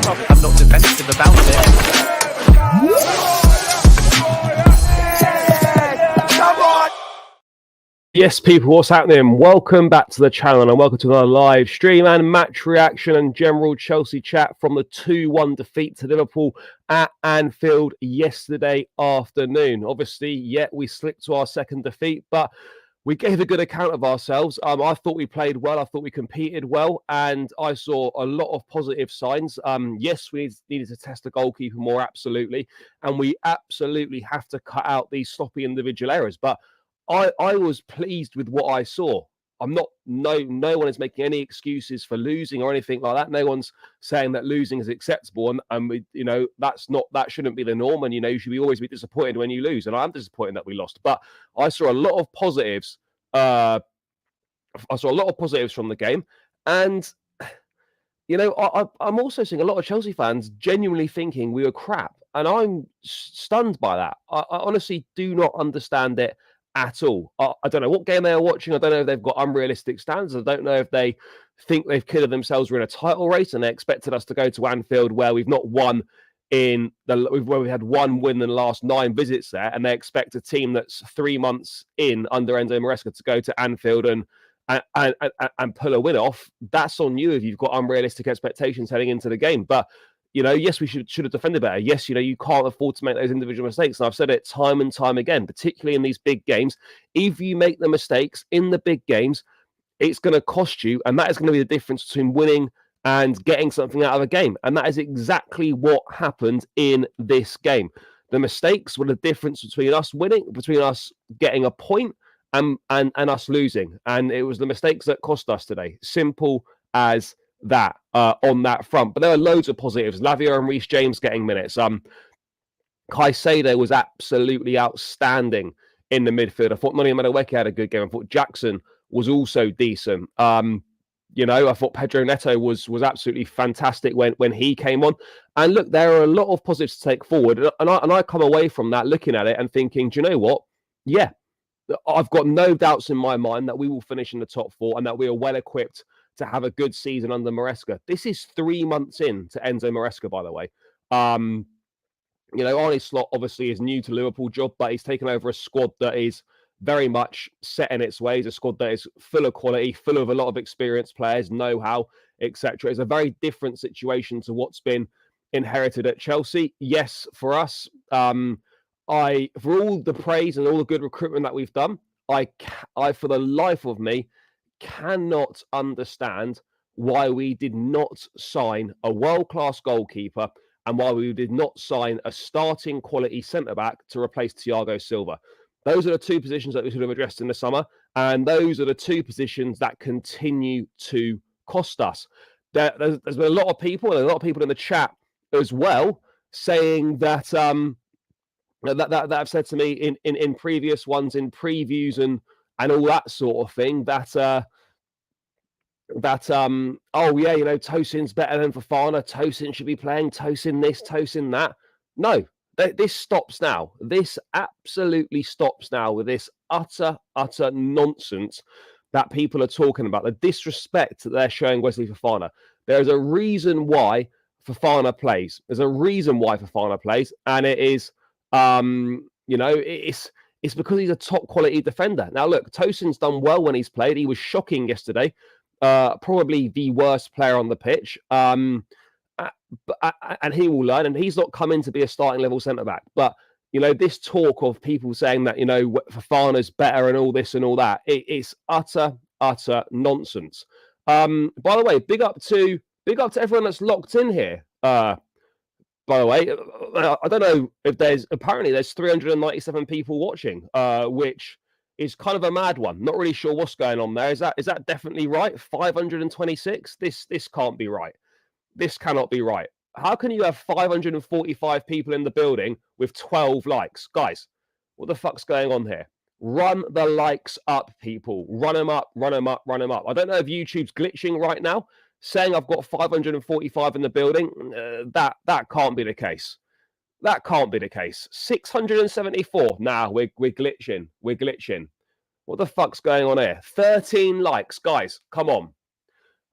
trouble. I'm not defensive about it. Yes, people, what's happening? Welcome back to the channel and welcome to another live stream and match reaction and general Chelsea chat from the 2-1 defeat to Liverpool at Anfield yesterday afternoon. Obviously, we slipped to our second defeat, but we gave a good account of ourselves. I thought we played well. I thought we competed well, and I saw a lot of positive signs. Yes, we needed to test the goalkeeper more, absolutely, and we absolutely have to cut out these sloppy individual errors. But I was pleased with what I saw. No one is making any excuses for losing or anything like that. No one's saying that losing is acceptable, and we, that shouldn't be the norm. And you should always be disappointed when you lose. And I'm disappointed that we lost. But I saw a lot of positives. I saw a lot of positives from the game, and I'm also seeing a lot of Chelsea fans genuinely thinking we were crap, and I'm stunned by that. I honestly do not understand it at all. I don't know what game they are watching. I don't know if they've got unrealistic standards. I don't know if they think they've kidded themselves. We're in a title race and they expected us to go to Anfield where we've not won where we had one win in the last 9 visits there, and they expect a team that's 3 months in under Enzo Maresca to go to Anfield and pull a win off. That's on you if you've got unrealistic expectations heading into the game. But yes, we should have defended better. Yes, you can't afford to make those individual mistakes. And I've said it time and time again, particularly in these big games. If you make the mistakes in the big games, it's going to cost you. And that is going to be the difference between winning and getting something out of a game. And that is exactly what happened in this game. The mistakes were the difference between us winning, between us getting a point and us losing. And it was the mistakes that cost us today. Simple as that on that front. But there are loads of positives. Lavia and Reece James getting minutes. Caicedo was absolutely outstanding in the midfield. I thought Noni Madueke had a good game. I thought Jackson was also decent. I thought Pedro Neto was absolutely fantastic when he came on. And look, there are a lot of positives to take forward. And I come away from that looking at it and thinking, do you know what? Yeah, I've got no doubts in my mind that we will finish in the top 4 and that we are well equipped to have a good season under Maresca. This is 3 months in to Enzo Maresca, by the way. Arne Slot obviously is new to Liverpool job, but he's taken over a squad that is very much set in its ways, a squad that is full of quality, full of a lot of experienced players, know-how, etc. It's a very different situation to what's been inherited at Chelsea. Yes, for us, for all the praise and all the good recruitment that we've done, I for the life of me, cannot understand why we did not sign a world-class goalkeeper and why we did not sign a starting quality centre-back to replace Thiago Silva. Those are the 2 positions that we should have addressed in the summer, and those are the 2 positions that continue to cost us. There's been a lot of people, and a lot of people in the chat as well, saying that that have said to me in previous ones, in previews and all that sort of thing, that Tosin's better than Fofana. Tosin should be playing. Tosin this, Tosin that. No, this stops now. This absolutely stops now with this utter nonsense that people are talking about. The disrespect that they're showing Wesley Fofana. There is a reason why Fofana plays. There's a reason why Fofana plays, and it is, it's because he's a top quality defender. Now, look, Tosin's done well when he's played. He was shocking yesterday. Probably the worst player on the pitch. And he will learn, and he's not coming to be a starting level centre-back. But, this talk of people saying that, Fofana's better and all this and all that, it's utter nonsense. By the way, big up to everyone that's locked in here. By the way, I don't know if there's 397 people watching, which is kind of a mad one. Not really sure what's going on there. Is that definitely right? 526? This can't be right. This cannot be right. How can you have 545 people in the building with 12 likes? Guys, what the fuck's going on here? Run the likes up, people. Run them up, run them up, run them up. I don't know if YouTube's glitching right now, saying I've got 545 in the building. That can't be the case. That can't be the case. 674. Nah, we're glitching. We're glitching. What the fuck's going on here? 13 likes. Guys, come on.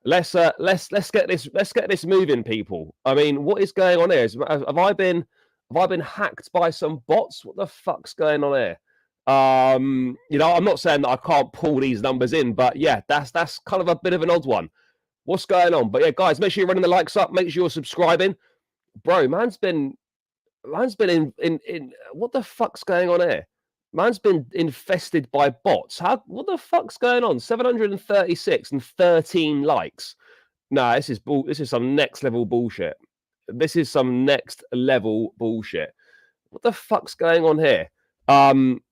let's get this moving, people. I mean, what is going on here? Have I been hacked by some bots? What the fuck's going on here? You know, I'm not saying that I can't pull these numbers in, but yeah, that's kind of a bit of an odd one. What's going on? But yeah, guys, make sure you're running the likes up. Make sure you're subscribing, bro. Man's been in. What the fuck's going on here? Man's been infested by bots. What the fuck's going on? 736 and 13 likes. Nah, this is some next level bullshit. This is some next level bullshit. What the fuck's going on here?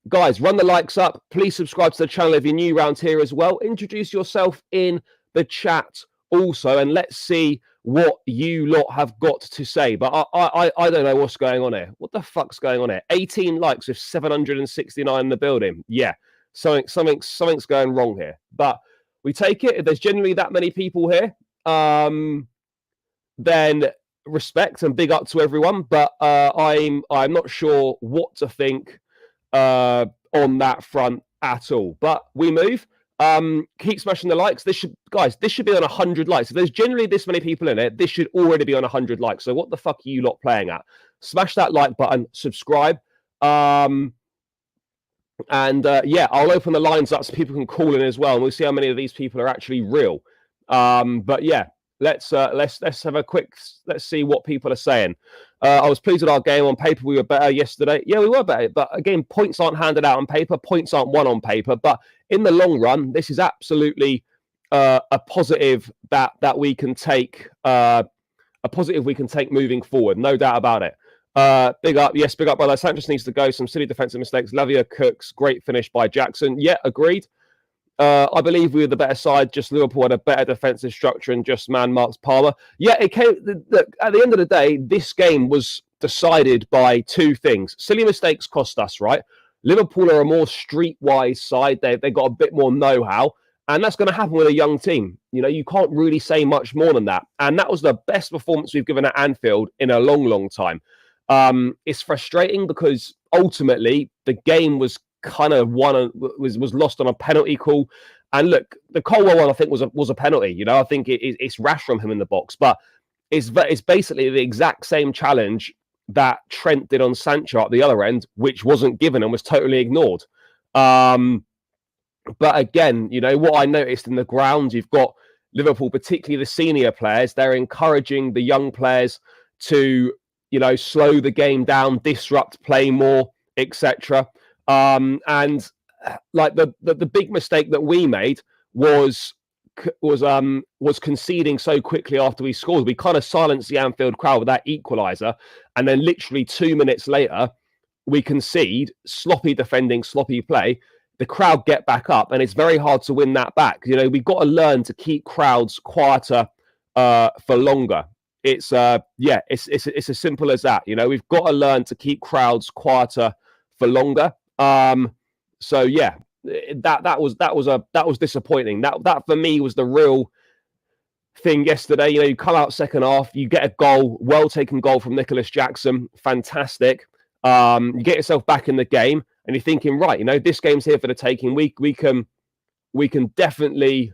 Guys, run the likes up. Please subscribe to the channel if you're new around here as well. Introduce yourself in the chat also, and let's see what you lot have got to say. But I don't know what's going on here. What the fuck's going on here? 18 likes with 769 in the building. Yeah, something's going wrong here. But we take it. If there's generally that many people here, then respect and big up to everyone. But I'm not sure what to think on that front at all. But we move. Keep smashing the likes. This should be on 100 likes. If there's generally this many people in it, this should already be on 100 likes. So what the fuck are you lot playing at? Smash that like button, subscribe. Yeah, I'll open the lines up so people can call in as well, and we'll see how many of these people are actually real. But yeah, let's have a quick. Let's see what people are saying. I was pleased with our game. On paper, we were better yesterday. Yeah, we were better. But again, points aren't handed out on paper. Points aren't won on paper. But in the long run, this is absolutely a positive that we can take. A positive we can take moving forward. No doubt about it. Big up, yes, big up, brother. Sanchez needs to go. Some silly defensive mistakes. Lavia Cooks, great finish by Jackson. Yeah, agreed. I believe we were the better side. Just Liverpool had a better defensive structure and just man marks Palmer. Yeah, it came. Look, at the end of the day, this game was decided by two things. Silly mistakes cost us, right? Liverpool are a more streetwise side. They got a bit more know-how, and that's going to happen with a young team. You know, you can't really say much more than that. And that was the best performance we've given at Anfield in a long, long time. It's frustrating because ultimately the game was kind of was lost on a penalty call. And look, the Colwell one I think was a penalty. You know, I think it's rash from him in the box, but it's basically the exact same challenge that Trent did on Sancho at the other end, which wasn't given and was totally ignored. But again, you know what I noticed in the ground, you've got Liverpool, particularly the senior players, they're encouraging the young players to, you know, slow the game down, disrupt, play more, etc. And like the big mistake that we made was conceding so quickly after we scored. We kind of silenced the Anfield crowd with that equaliser, and then literally 2 minutes later, we concede. Sloppy defending, sloppy play. The crowd get back up, and it's very hard to win that back. You know, we've got to learn to keep crowds quieter for longer. It's it's as simple as that. You know, we've got to learn to keep crowds quieter for longer. So yeah, that was disappointing. That for me was the real thing yesterday. You know, you come out second half, you get a goal, well taken goal from Nicholas Jackson, fantastic. You get yourself back in the game, and you're thinking, right, you know, this game's here for the taking. We can definitely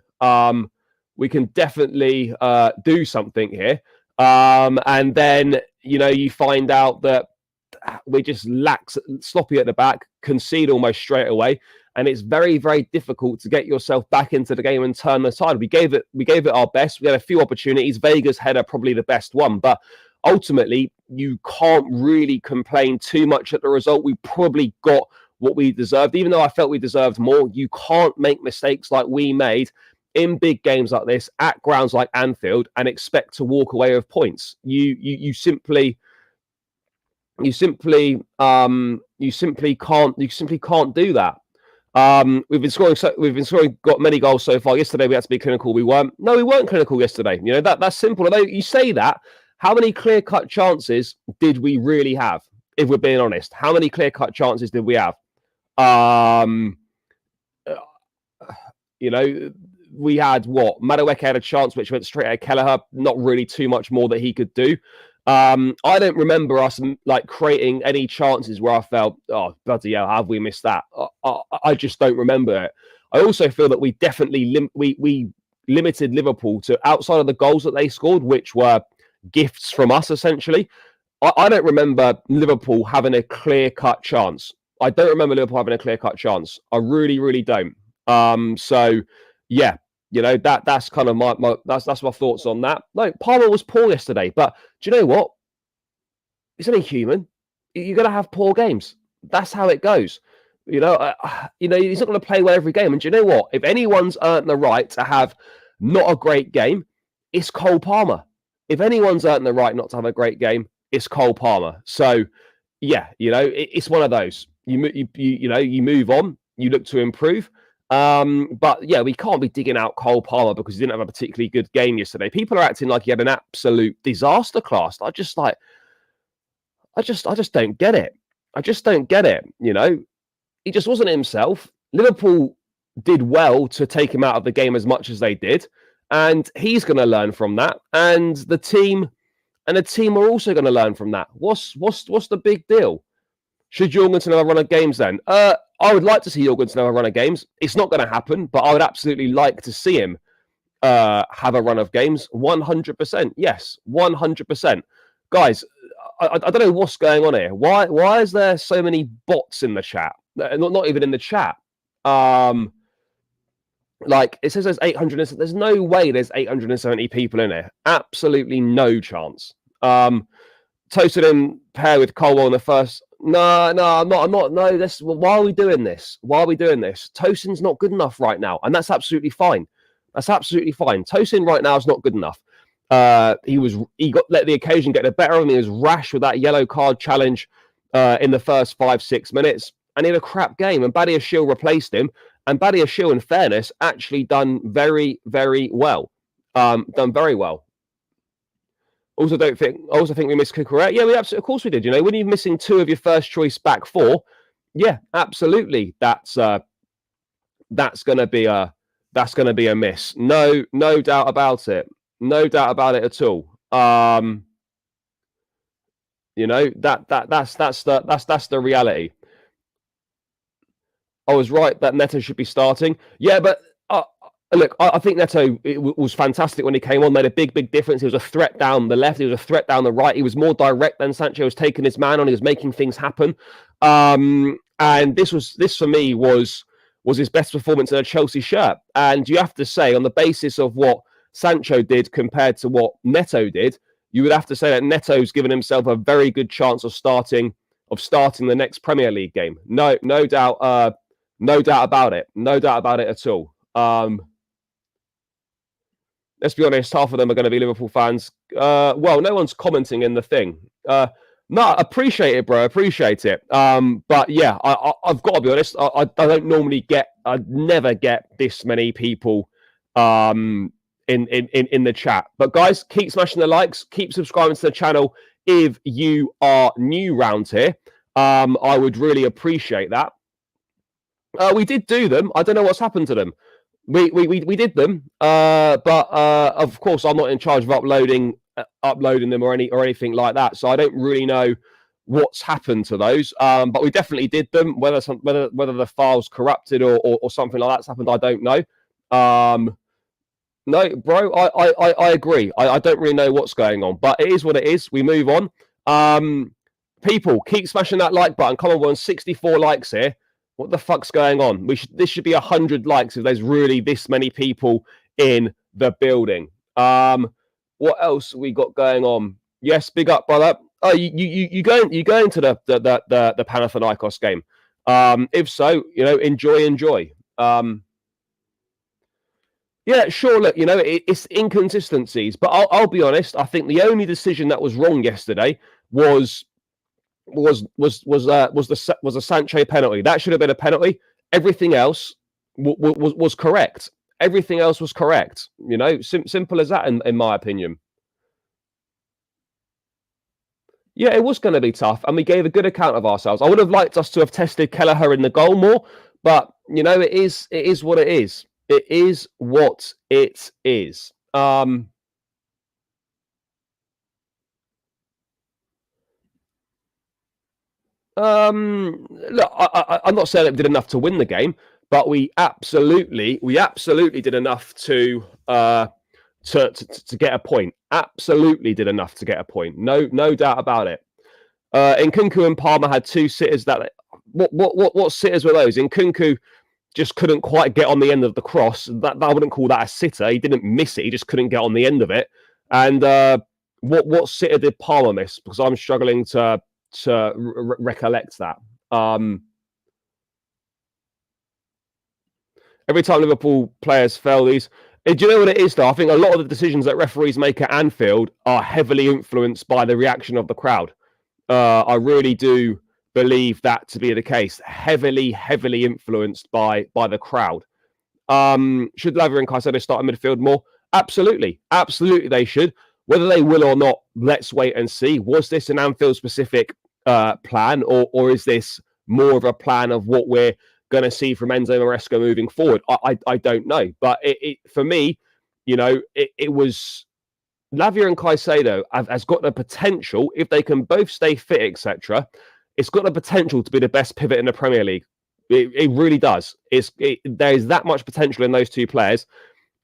do something here. And then, you know, you find out that we just sloppy at the back, concede almost straight away, and it's very, very difficult to get yourself back into the game and turn the tide. We gave it our best. We had a few opportunities. Vega's header probably the best one, but ultimately you can't really complain too much at the result. We probably got what we deserved, even though I felt we deserved more. You can't make mistakes like we made in big games like this at grounds like Anfield and expect to walk away with points. You simply can't do that. We've been scoring, got many goals so far. Yesterday we had to be clinical. We weren't clinical yesterday. You know, that's simple. Although you say that, how many clear-cut chances did we really have? If we're being honest, how many clear-cut chances did we have? You know, we had what? Madueke had a chance which went straight at Kelleher. Not really too much more that he could do. I don't remember us like creating any chances where I felt, oh bloody hell, have we missed that? I just don't remember it. I also feel that we definitely we limited Liverpool to outside of the goals that they scored, which were gifts from us essentially. I don't remember Liverpool having a clear-cut chance. I don't remember Liverpool having a clear-cut chance. I really, really don't. So yeah, that's kind of that's my thoughts on that. No, Palmer was poor yesterday, but do you know what? He's only human. You're gonna have poor games. That's how it goes. He's not going to play well every game. And do you know what? If anyone's earned the right to have not a great game, it's Cole Palmer. If anyone's earned the right not to have a great game, it's Cole Palmer. So, yeah, it's one of those. You move on. You look to improve. But yeah, we can't be digging out Cole Palmer because he didn't have a particularly good game yesterday. People are acting like he had an absolute disaster class. I just don't get it. I just don't get it. He just wasn't himself. Liverpool did well to take him out of the game as much as they did, and he's going to learn from that. And the team are also going to learn from that. What's the big deal? Should Jorgensen have a run of games then? I would like to see Jorgensen have a run of games. It's not going to happen, but I would absolutely like to see him have a run of games. 100%. Yes, 100%. Guys, I don't know what's going on here. Why is there so many bots in the chat? Not even in the chat. Like it says there's 800. There's no way there's 870 people in here. Absolutely no chance. Toasted in pair with Colwell in the first. No, I'm not. No, why are we doing this? Tosin's not good enough right now, and that's absolutely fine. Tosin right now is not good enough. He let the occasion get the better of him. He was rash with that yellow card challenge in the first 5-6 minutes, and he had a crap game. And Badiashile replaced him, and Badiashile, in fairness, actually done very, very well. Done very well. I also think we missed Kukurea. Yeah, of course we did. When you're missing two of your first choice back four, yeah, absolutely. That's gonna be a miss. No doubt about it. No doubt about it at all. That's the reality. I was right that Neto should be starting. Yeah, but look, I think Neto was fantastic when he came on. Made a big difference. He was a threat down the left. He was a threat down the right. He was more direct than Sancho was taking his man on. He was making things happen. And this for me was his best performance in a Chelsea shirt. And you have to say, on the basis of what Sancho did compared to what Neto did, you would have to say that Neto's given himself a very good chance of starting the next Premier League game. No doubt about it. No doubt about it at all. Let's be honest, half of them are going to be Liverpool fans. Well, no one's commenting in the thing. No, appreciate it, bro. Appreciate it. But yeah, I've got to be honest. I never get this many people in the chat. But guys, keep smashing the likes. Keep subscribing to the channel if you are new round here. I would really appreciate that. We did do them. I don't know what's happened to them. We did them, but of course I'm not in charge of uploading them or anything like that. So I don't really know what's happened to those. But we definitely did them. Whether the file's corrupted or something like that's happened, I don't know. No, bro, I agree. I don't really know what's going on, but it is what it is. We move on. People, keep smashing that like button. Come on, we're on 64 likes here. What the fuck's going on? This should be 100 likes if there's really this many people in the building. What else we got going on? Yes, big up, brother. Oh, you going to the Panathinaikos game? If so, enjoy. Yeah, sure. Look, it's inconsistencies, but I'll be honest. I think the only decision that was wrong yesterday was a Sancho penalty. That should have been a penalty. Everything else was correct. Everything else was correct. Simple as that, in my opinion. Yeah, it was going to be tough, and we gave a good account of ourselves. I would have liked us to have tested Kelleher in the goal more, but it is what it is. It is what it is. Look, I'm not saying it did enough to win the game, but we absolutely did enough to get a point. Absolutely did enough to get a point. No doubt about it. Nkunku and Palmer had two sitters that. What sitters were those? Nkunku just couldn't quite get on the end of the cross. That I wouldn't call that a sitter. He didn't miss it. He just couldn't get on the end of it. And what sitter did Palmer miss? Because I'm struggling to recollect that. Every time Liverpool players fail these, do you know what it is though? I think a lot of the decisions that referees make at Anfield are heavily influenced by the reaction of the crowd. I really do believe that to be the case. Heavily influenced by the crowd. Should Lavia and Caicedo start in midfield more? Absolutely they should. Whether they will or not, let's wait and see. Was this an Anfield specific plan, or is this more of a plan of what we're going to see from Enzo Maresca moving forward? I don't know, but for me, it was Lavia and Caicedo has got the potential, if they can both stay fit, etc. It's got the potential to be the best pivot in the Premier League. It really does. There is that much potential in those two players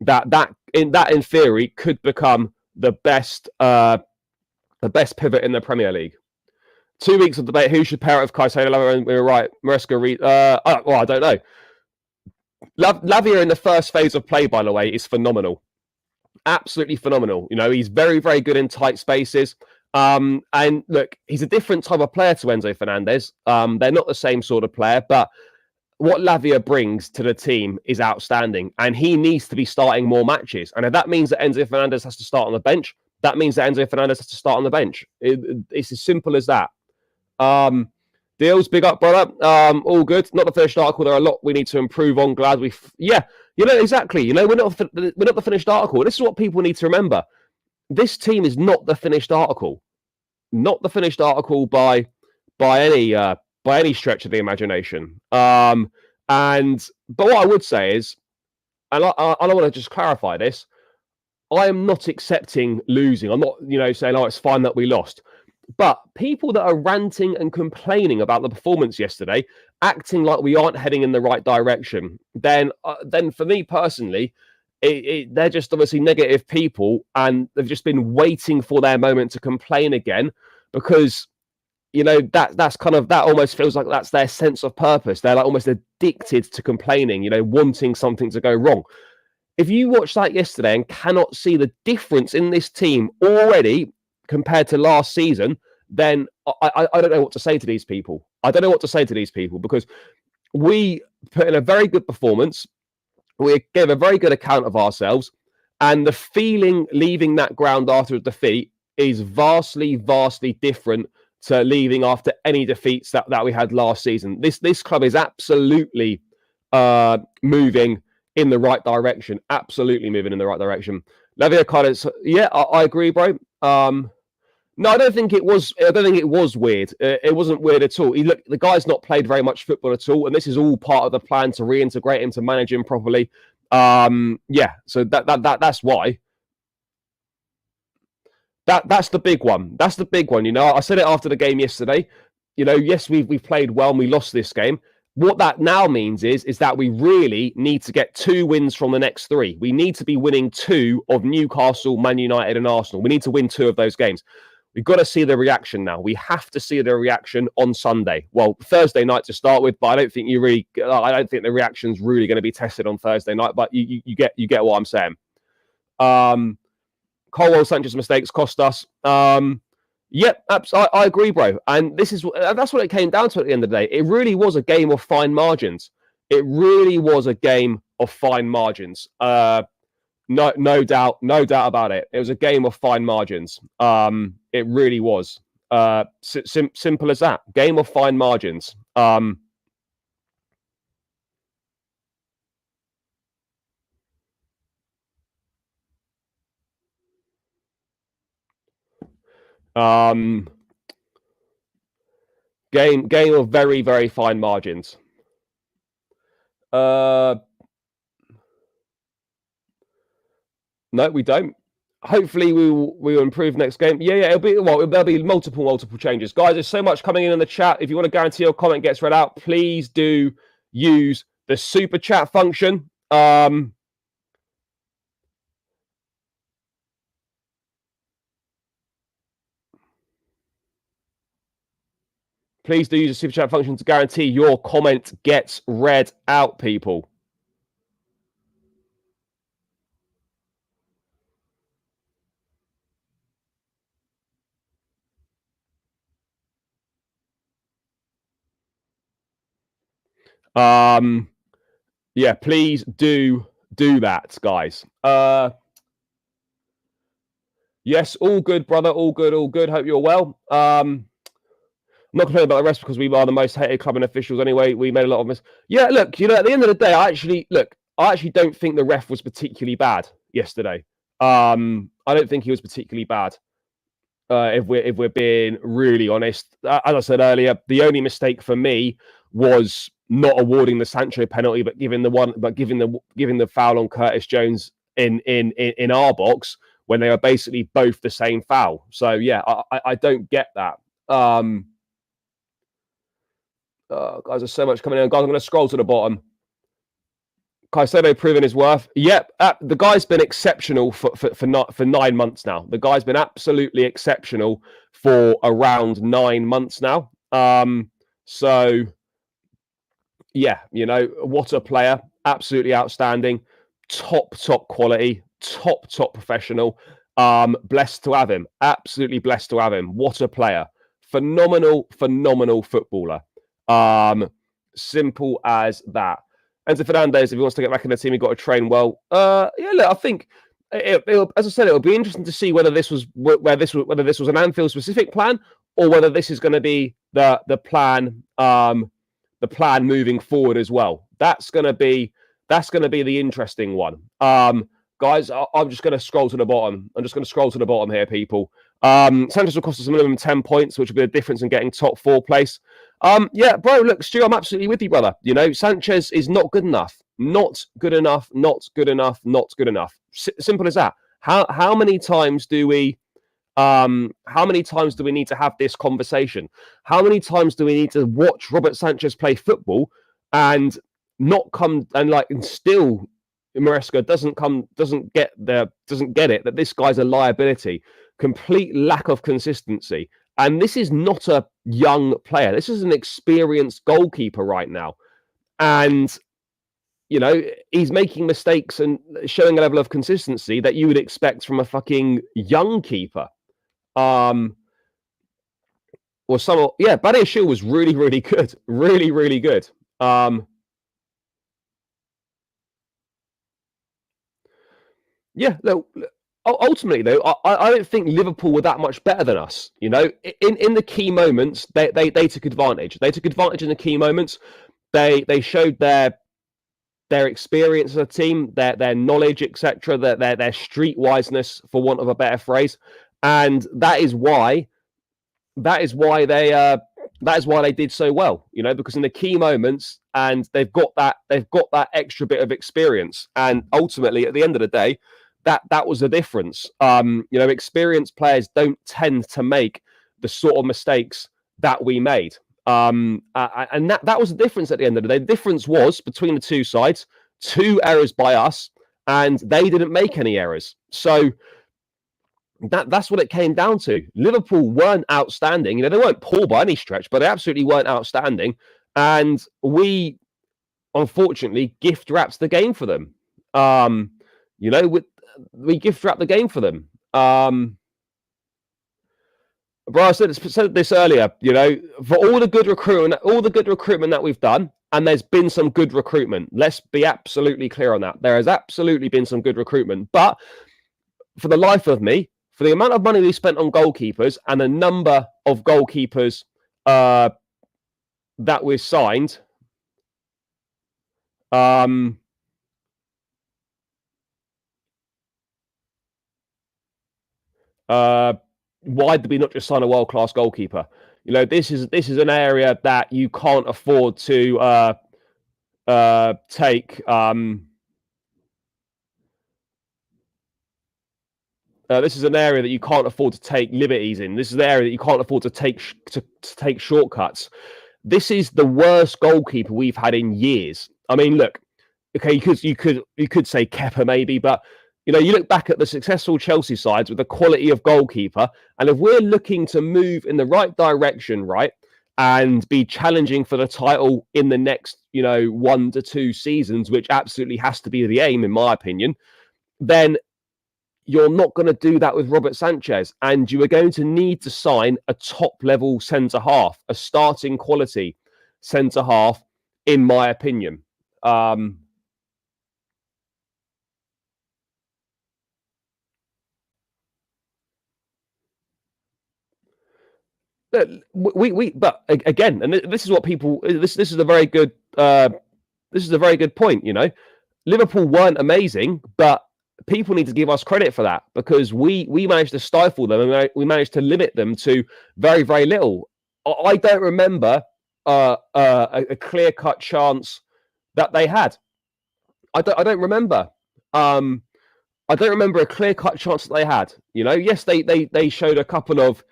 that in theory could become the best pivot in the Premier League. 2 weeks of debate: who should pair up with Caicedo? Lavia, we were right. Maresca. I don't know. Lavia in the first phase of play, by the way, is phenomenal. Absolutely phenomenal. He's very good in tight spaces. And look, he's a different type of player to Enzo Fernandez. They're not the same sort of player, but what Lavia brings to the team is outstanding, and he needs to be starting more matches. And if that means that Enzo Fernandez has to start on the bench, that means that Enzo Fernandez has to start on the bench. It's as simple as that. Deals, big up, brother. All good. Not the finished article. There are a lot we need to improve on. Glad we... exactly. We're not the finished article. This is what people need to remember. This team is not the finished article. Not the finished article by any stretch of the imagination. But what I would say is, and I want to just clarify this, I am not accepting losing. I'm not, saying, it's fine that we lost. But people that are ranting and complaining about the performance yesterday, acting like we aren't heading in the right direction, then for me personally, they're just obviously negative people, and they've just been waiting for their moment to complain again, because that's kind of, that almost feels like that's their sense of purpose. They're like almost addicted to complaining, wanting something to go wrong. If you watch that yesterday and cannot see the difference in this team already compared to last season, then I don't know what to say to these people. I don't know what to say to these people, because we put in a very good performance. We gave a very good account of ourselves, and the feeling leaving that ground after a defeat is vastly different to leaving after any defeats that we had last season. This club is absolutely moving in the right direction. Absolutely moving in the right direction. Lavia Carlos, I agree, bro. No, I don't think it was weird. It wasn't weird at all. The guy's not played very much football at all, and this is all part of the plan to reintegrate him, to manage him properly. So that's why. That's the big one. That's the big one. I said it after the game yesterday. Yes, we've played well and we lost this game. What that now means is that we really need to get 2 wins from the next 3. We need to be winning 2 of Newcastle, Man United, and Arsenal. We need to win 2 of those games. We've got to see the reaction now. We have to see the reaction on Sunday. Well, Thursday night to start with, but I don't think the reaction's really going to be tested on Thursday night. But you get what I'm saying. Colwell Sanchez's mistakes cost us. Yep, I agree, bro. And that's what it came down to at the end of the day. It really was a game of fine margins. It really was a game of fine margins. No doubt about it. It was a game of fine margins. It really was. Simple as that. Game of fine margins. Game of very fine margins. No, we don't. Hopefully we will improve next game. Yeah, there'll be multiple changes. Guys, there's so much coming in the chat. If you want to guarantee your comment gets read out, please do use the super chat function. Please do use the super chat function to guarantee your comment gets read out, people. Yeah, please do that, guys. Yes, all good, brother. All good, all good. Hope you're well. I'm not complaining about the rest because we are the most hated club and officials anyway. We made a lot of mistakes. Yeah, look, at the end of the day, I actually don't think the ref was particularly bad yesterday. I don't think he was particularly bad. If we're being really honest, as I said earlier, the only mistake for me was not awarding the Sancho penalty, but giving the foul on Curtis Jones in our box when they are basically both the same foul. So yeah, I don't get that. Guys, there's so much coming in. Guys, I'm going to scroll to the bottom. Caicedo proving his worth. Yep, the guy's been exceptional for 9 months now. The guy's been absolutely exceptional for around 9 months now. So yeah, what a player. Absolutely outstanding. Top quality. Top professional. Blessed to have him. Absolutely blessed to have him. What a player. Phenomenal footballer. Simple as that. Enzo Fernandez, if he wants to get back in the team, he's got to train well. Yeah, look, I think, as I said, it'll be interesting to see whether this was an Anfield specific plan or whether this is going to be the plan moving forward as well. That's going to be the interesting one. Guys, I'm just going to scroll to the bottom. I'm just going to scroll to the bottom here, people. Sanchez will cost us a minimum 10 points, which will be the difference in getting top 4 place. Yeah, bro, look, Stu, I'm absolutely with you, brother. Sanchez is not good enough. Not good enough, not good enough, not good enough. Simple as that. How many times do we need to have this conversation? How many times do we need to watch Robert Sanchez play football and not come and still Maresca doesn't get it that this guy's a liability. Complete lack of consistency. And this is not a young player. This is an experienced goalkeeper right now. And, he's making mistakes and showing a level of consistency that you would expect from a fucking young keeper. Badia Shield was really, really good. Really, really good. Yeah, look, ultimately, though, I don't think Liverpool were that much better than us. In the key moments, they took advantage. They took advantage in the key moments. They showed their experience as a team, their knowledge, etc., their streetwiseness, for want of a better phrase, and that is why they did so well. Because in the key moments, and they've got that extra bit of experience, and ultimately, at the end of the day, that was the difference. Experienced players don't tend to make the sort of mistakes that we made. And that was the difference at the end of the day. The difference was between the two sides, 2 errors by us, and they didn't make any errors. So that's what it came down to. Liverpool weren't outstanding. They weren't poor by any stretch, but they absolutely weren't outstanding. And we, unfortunately, gift wrapped the game for them. We gift wrapped the game for them. Bro, I said this earlier. For all the good recruitment that we've done, and there's been some good recruitment. Let's be absolutely clear on that. There has absolutely been some good recruitment, but for the life of me, for the amount of money we spent on goalkeepers and the number of goalkeepers that we've signed, why did we not just sign a world-class goalkeeper? This is an area that you can't afford to take. This is an area that you can't afford to take liberties in. This is an area that you can't afford to take shortcuts. This is the worst goalkeeper we've had in years. I mean, look, okay, you could say Kepa maybe, but you look back at the successful Chelsea sides with the quality of goalkeeper, and if we're looking to move in the right direction, right, and be challenging for the title in the next, 1 to 2 seasons, which absolutely has to be the aim, in my opinion, then you're not going to do that with Robert Sanchez, and you are going to need to sign a top-level centre-half, a starting quality centre-half, in my opinion. But again, and this is what people. This is a very good. This is a very good point. Liverpool weren't amazing, but people need to give us credit for that, because we managed to stifle them, and we managed to limit them to very, very little. I don't remember a clear-cut chance that they had. I don't remember. I don't remember a clear-cut chance that they had. Yes, they showed a couple of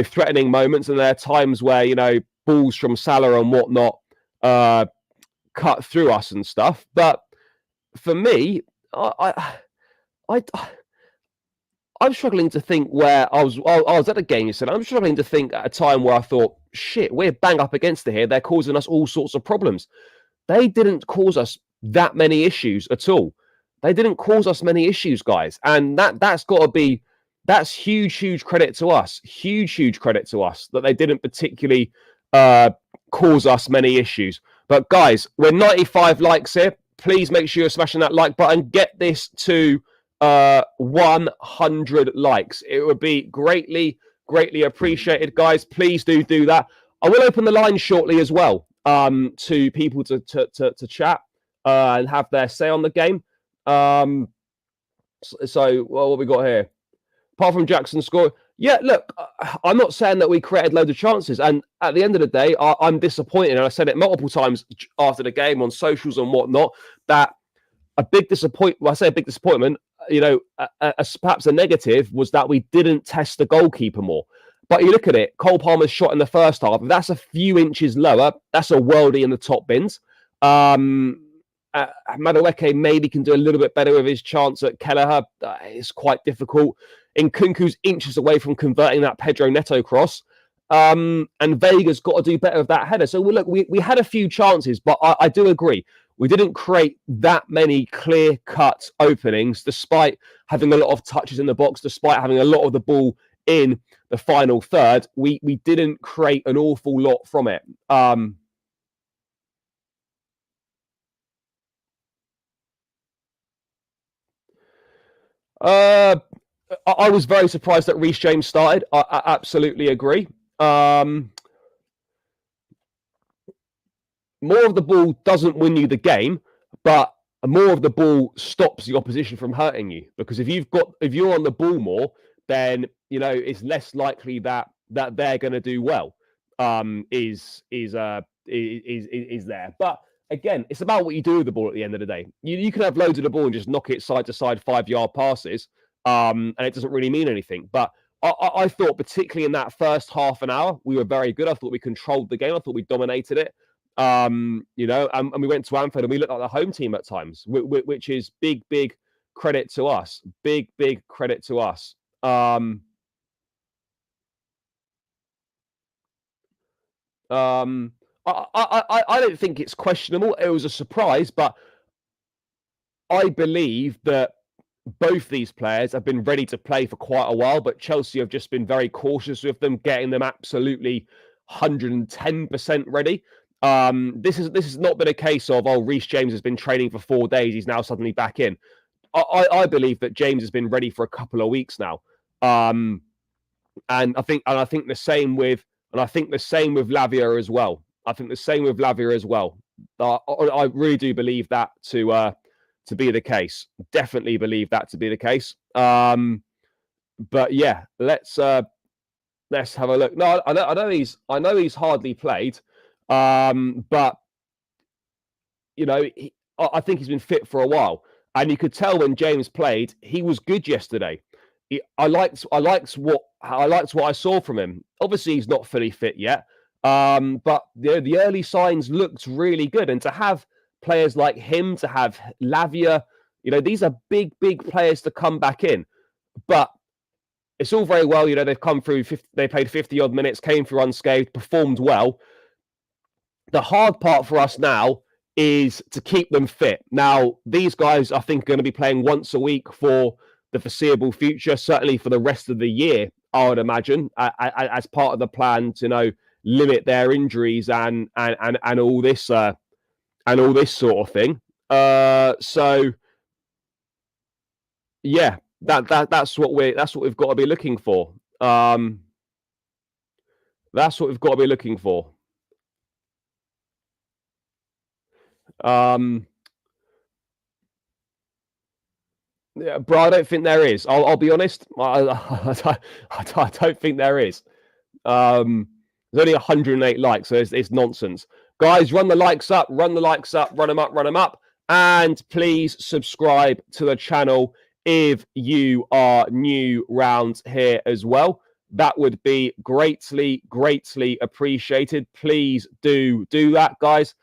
threatening moments, and there are times where balls from Salah and whatnot cut through us and stuff. But for me, I'm struggling to think where I was at a game yesterday. I'm struggling to think at a time where I thought, shit, we're bang up against it here. They're causing us all sorts of problems. They didn't cause us that many issues at all. They didn't cause us many issues, guys. And that's huge credit to us. Huge credit to us that they didn't particularly cause us many issues. But guys, we're 95 likes here. Please make sure you're smashing that like button. Get this to 100 likes. It would be greatly appreciated, guys. Please do that. I will open the line shortly as well to people to chat and have their say on the game. So what have we got here? Apart from Jackson score, yeah, look, I'm not saying that we created loads of chances. And at the end of the day, I'm disappointed. And I said it multiple times after the game on socials and whatnot, that a big disappointment, well, I say a big disappointment, perhaps a negative, was that we didn't test the goalkeeper more. But you look at it, Cole Palmer's shot in the first half, if that's a few inches lower, that's a worldie in the top bins. Madueke maybe can do a little bit better with his chance at Kelleher. It's quite difficult. Nkunku's inches away from converting that Pedro Neto cross. And Vega's got to do better with that header. So look, we had a few chances, but I do agree. We didn't create that many clear-cut openings, despite having a lot of touches in the box, despite having a lot of the ball in the final third. We didn't create an awful lot from it. I was very surprised that Reece James started. I absolutely agree. More of the ball doesn't win you the game, but more of the ball stops the opposition from hurting you. Because if you're on the ball more, then it's less likely that they're going to do well. Is there? But again, it's about what you do with the ball at the end of the day. You can have loads of the ball and just knock it side to side 5-yard passes, and it doesn't really mean anything. But I thought, particularly in that first half an hour, we were very good. I thought we controlled the game. I thought we dominated it. And we went to Anfield and we looked like the home team at times, which is big credit to us. Big credit to us. I don't think it's questionable. It was a surprise, but I believe that both these players have been ready to play for quite a while, but Chelsea have just been very cautious with them, getting them absolutely 110% ready. This has not been a case of, Reece James has been training for 4 days, he's now suddenly back in. I believe that James has been ready for a couple of weeks now. And I think the same with Lavia as well. I really do believe that to be the case. Definitely believe that to be the case. But yeah, let's have a look. No, I know he's hardly played, but I think he's been fit for a while, and you could tell when James played, he was good yesterday. I liked what I saw from him. Obviously, he's not fully fit yet, but the early signs looked really good. And to have players like him, to have Lavia. These are big players to come back in. But it's all very well, they've come through, they played 50-odd minutes, came through unscathed, performed well. The hard part for us now is to keep them fit. Now, these guys, I think, are going to be playing once a week for the foreseeable future, certainly for the rest of the year, I would imagine, as part of the plan to, limit their injuries and all this sort of thing. So, yeah, that's what we've got to be looking for. That's what we've got to be looking for. Yeah, bro, I don't think there is. I'll be honest. I don't think there is. There's only 108 likes, so it's nonsense. Guys, run the likes up, run them up. And please subscribe to the channel if you are new round here as well. That would be greatly appreciated. Please do that, guys.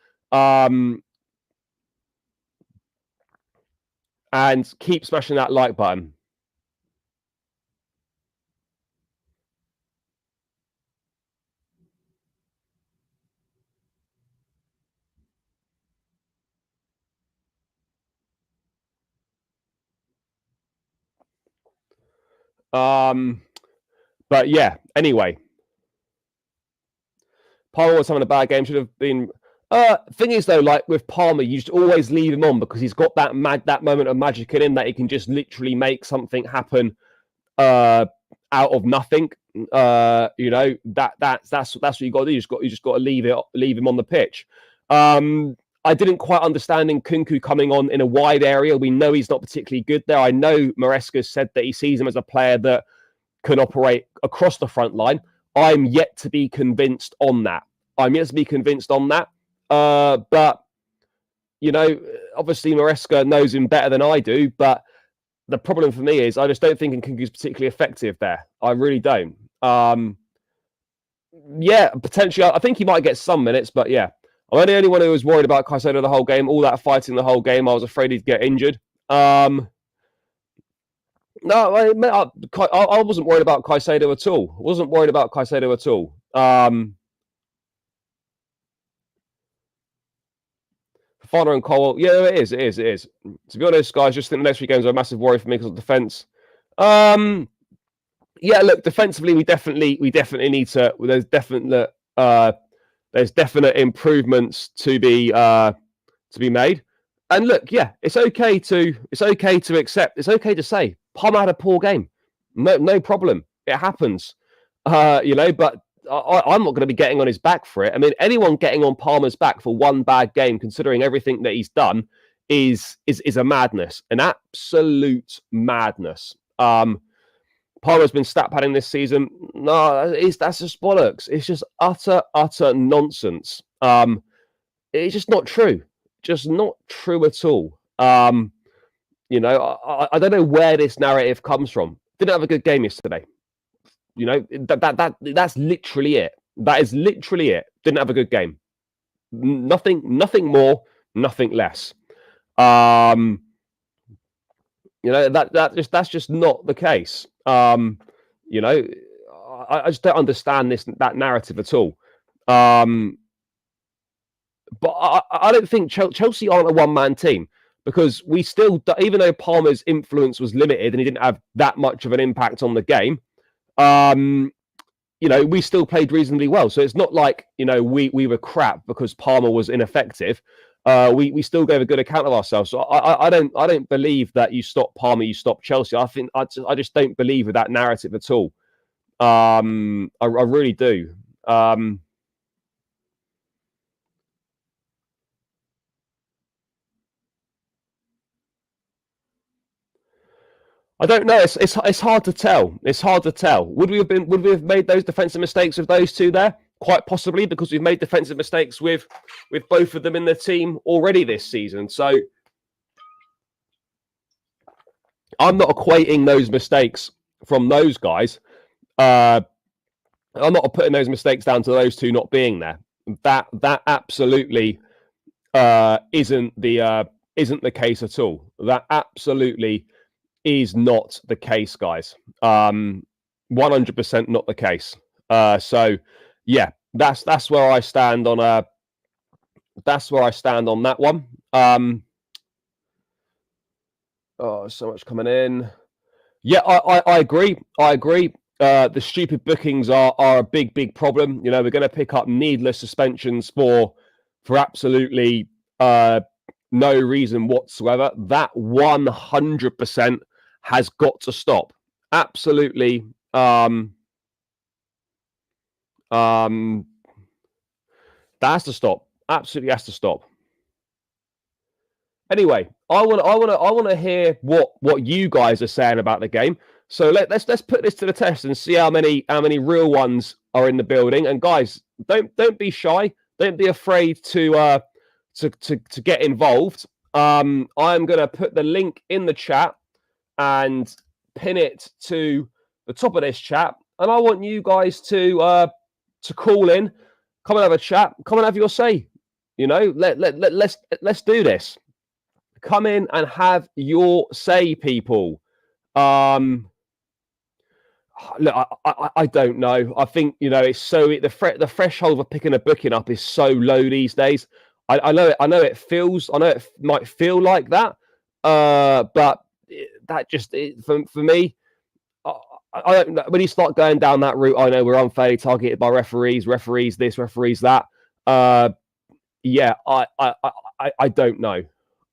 And keep smashing that like button. But yeah, anyway. Palmer was having a bad game. Should have been. Thing is, though, like with Palmer, you just always leave him on because he's got that moment of magic in him that he can just literally make something happen out of nothing. That's what you got to do. You just got to leave him on the pitch. I didn't quite understand Nkunku coming on in a wide area. We know he's not particularly good there. I know Maresca said that he sees him as a player that can operate across the front line. I'm yet to be convinced on that. But, obviously Maresca knows him better than I do. But the problem for me is I just don't think Nkunku is particularly effective there. I really don't. Yeah, potentially. I think he might get some minutes, but yeah. I'm the only one who was worried about Caicedo the whole game. All that fighting the whole game, I was afraid he'd get injured. No, I wasn't worried about Caicedo at all. Fofana and Cole, yeah, it is. To be honest, guys, just think the next few games are a massive worry for me because of defence. Yeah, look, defensively, we definitely need to. There's definite improvements to be made. And look, yeah, it's okay to accept. It's okay to say Palmer had a poor game. No problem. It happens. But I'm not going to be getting on his back for it. I mean, anyone getting on Palmer's back for one bad game, considering everything that he's done, is a madness, an absolute madness. Palmer's been stat padding this season. No, that's just bollocks. It's just utter nonsense. It's just not true. Just not true at all. I don't know where this narrative comes from. Didn't have a good game yesterday. That's literally it. That is literally it. Didn't have a good game. Nothing more, nothing less. That's just not the case. I just don't understand that narrative at all. But I don't think Chelsea aren't a one-man team, because we still, even though Palmer's influence was limited and he didn't have that much of an impact on the game, we still played reasonably well. So it's not like, we were crap because Palmer was ineffective. We still gave a good account of ourselves. So I don't believe that you stop Palmer, you stop Chelsea. I just don't believe with that narrative at all. I really do. I don't know. It's hard to tell. Would we have made those defensive mistakes with those two there? Quite possibly, because we've made defensive mistakes with both of them in the team already this season. So I'm not equating those mistakes from those guys. I'm not putting those mistakes down to those two not being there. That absolutely isn't the case at all. That absolutely is not the case, guys. 100% not the case. So yeah, that's where I stand on that one. Oh, so much coming in. Yeah, I agree. The stupid bookings are a big problem. You know, we're going to pick up needless suspensions for absolutely no reason whatsoever. That 100% has got to stop. Absolutely. That has to stop. Absolutely has to stop. Anyway, I want to hear what you guys are saying about the game. So let's put this to the test and see how many real ones are in the building. And guys, don't be shy. Don't be afraid to get involved. I'm gonna put the link in the chat and pin it to the top of this chat. And I want you guys to call in, come and have a chat, come and have your say. You know, let's do this. Come in and have your say, people. Look, I don't know. I think, you know, it's so the threshold of picking a booking up is so low these days. I know it might feel like that, but that just for me, I don't know. When you start going down that route, I know we're unfairly targeted by referees this, referees that. Yeah, I don't know.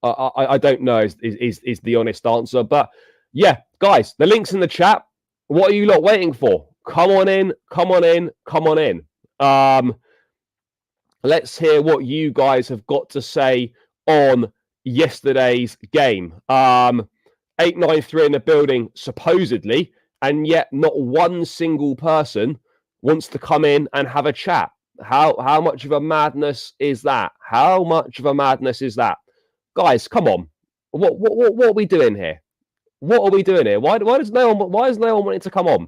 I don't know is the honest answer. But yeah, guys, the link's in the chat. What are you lot waiting for? Come on in. Let's hear what you guys have got to say on yesterday's game. 893 in the building, supposedly, and yet not one single person wants to come in and have a chat. How much of a madness is that? How much of a madness is that? Guys, come on. What are we doing here? What are we doing here? Why is no one wanting to come on?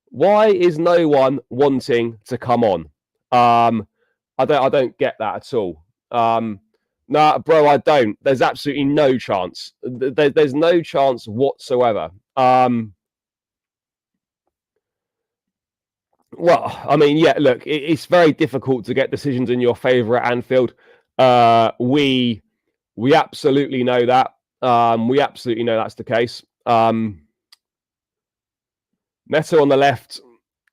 Why is no one wanting to come on? I don't get that at all. Nah, bro, I don't. There's absolutely no chance. There's no chance whatsoever. Well, I mean, yeah, look, it's very difficult to get decisions in your favour at Anfield. We absolutely know that. We absolutely know that's the case. Neto on the left,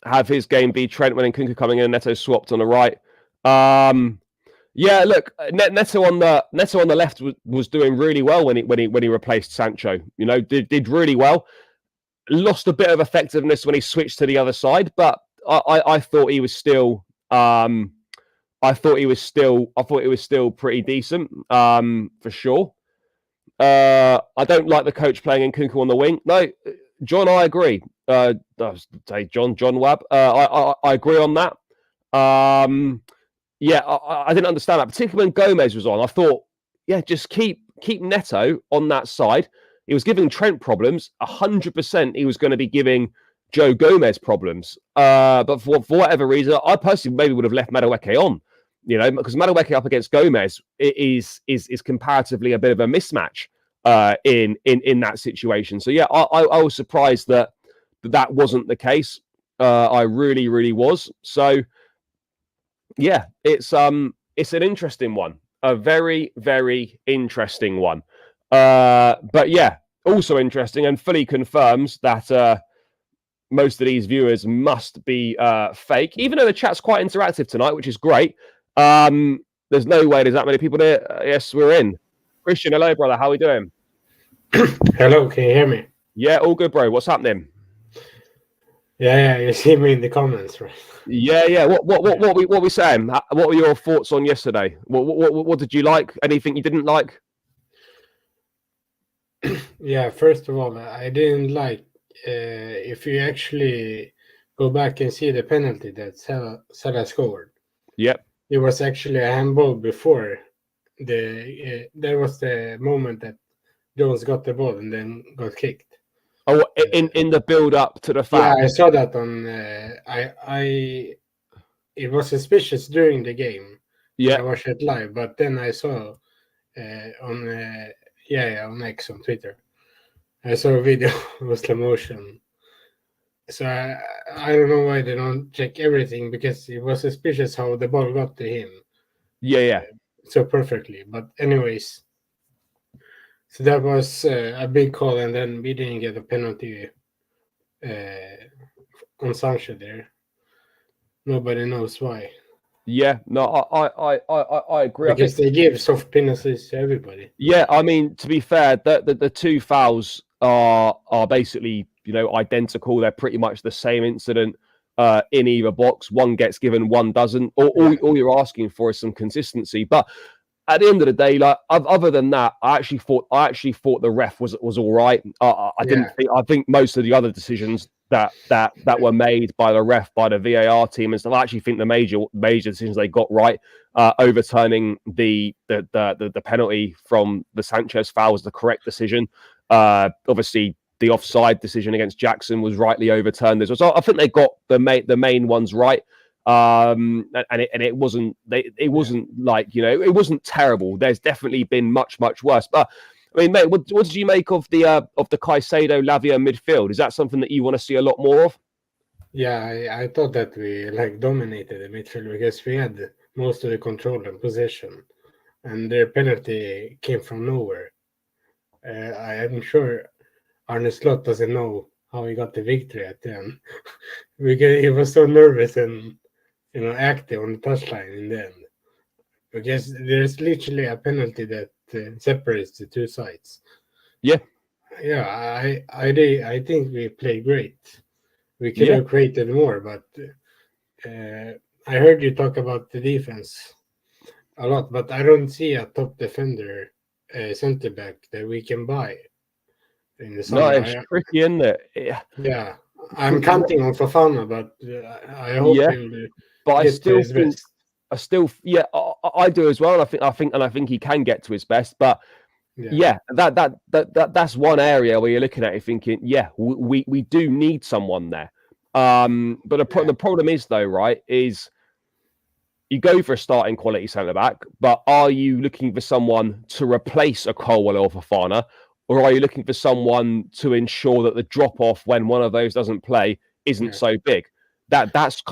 have his game be Trent when Nkunku coming in. Neto swapped on the right. Yeah, look, Neto on the left was doing really well when he replaced Sancho. You know, did really well. Lost a bit of effectiveness when he switched to the other side, but I thought he was still. I thought he was still pretty decent, for sure. I don't like the coach playing Nkunku on the wing. No, John, I agree. John Webb. I agree on that. Yeah, I didn't understand that, particularly when Gomez was on. I thought, yeah, just keep Neto on that side. He was giving Trent problems. 100% he was going to be giving Joe Gomez problems. But for whatever reason, I personally maybe would have left Madueke on. You know, because Madueke up against Gomez is comparatively a bit of a mismatch in that situation. So yeah, I was surprised that wasn't the case. I really was. So yeah, it's an interesting one, a very interesting one. But yeah, also interesting and fully confirms that most of these viewers must be fake, even though the chat's quite interactive tonight, which is great. There's no way there's that many people there. Yes, we're in. Christian, hello, brother. How are we doing? Hello, can you hear me? Yeah, all good, bro. What's happening? Yeah, you see me in the comments, right? Yeah. What we saying? What were your thoughts on yesterday? What did you like? Anything you didn't like? Yeah, first of all, I didn't like if you actually go back and see the penalty that Salah scored. Yep. It was actually a handball before there was the moment that Jones got the ball and then got kicked. Oh, in the build up to the foul. Yeah, I saw that on. It was suspicious during the game Yeah. I watched it live, but then I saw on X on Twitter, I saw a video of slow motion. So I don't know why they don't check everything, because it was suspicious how the ball got to him Yeah. so perfectly. But anyways, so that was a big call, and then we didn't get a penalty on Sancho there. Nobody knows why. Yeah. No, I agree. I Because think, they give soft penalties to everybody. yeah, I mean, to be fair, the two fouls are basically, identical. They're pretty much the same incident in either box. One gets given, one doesn't. All you're asking for is some consistency. But at the end of the day, like other than that, I actually thought the ref was all right. I didn't think. I think most of the other decisions that were made by the ref, by the VAR team and stuff, I actually think the major decisions they got right. Overturning the penalty from the Sanchez foul was the correct decision. Obviously, the offside decision against Jackson was rightly overturned as well. So I think they got the main ones right. And it wasn't like, it wasn't terrible. There's definitely been much worse. But I mean, mate, what did you make of the Caicedo Lavia midfield? Is that something that you want to see a lot more of? Yeah, I thought that we dominated the midfield, because we had most of the control and possession, and their penalty came from nowhere. I am sure Arne Slot doesn't know how he got the victory at the end, because he was so nervous and active on the touchline in the end. Because there's literally a penalty that separates the two sides. Yeah. I think we played great. We could have created more, but I heard you talk about the defense a lot, but I don't see a top defender center back that we can buy in the summer. No, it's tricky, isn't it? Yeah, I'm counting on Fofana, but I hope he'll but get to his best. I do as well. And I think he can get to his best. But that's one area where you're looking at it thinking, we do need someone there. But the problem is, though, right, is you go for a starting quality centre back, but are you looking for someone to replace a Colwell or Fofana, or are you looking for someone to ensure that the drop off when one of those doesn't play isn't so big? That's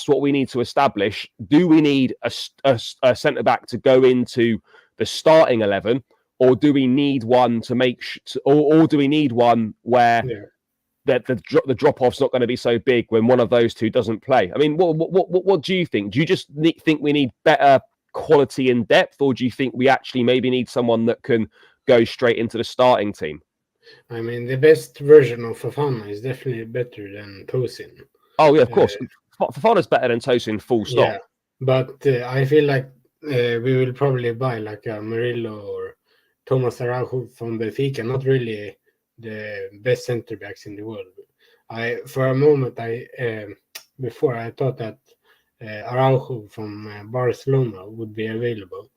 what we need to establish. Do we need a centre back to go into the starting 11, or do we need one to make or do we need one where that the drop off's not going to be so big when one of those two doesn't play? I mean, what do you think? Do you just think we need better quality and depth, or do you think we actually maybe need someone that can go straight into the starting team? I mean, the best version of Fofana is definitely better than Tosin. Oh yeah, of course. Fofana's better than Tosin, full stop. Yeah, but I feel like we will probably buy like a Murillo or Thomas Araujo from Benfica. Not really the best centre backs in the world. For a moment before I thought that Araujo from Barcelona would be available.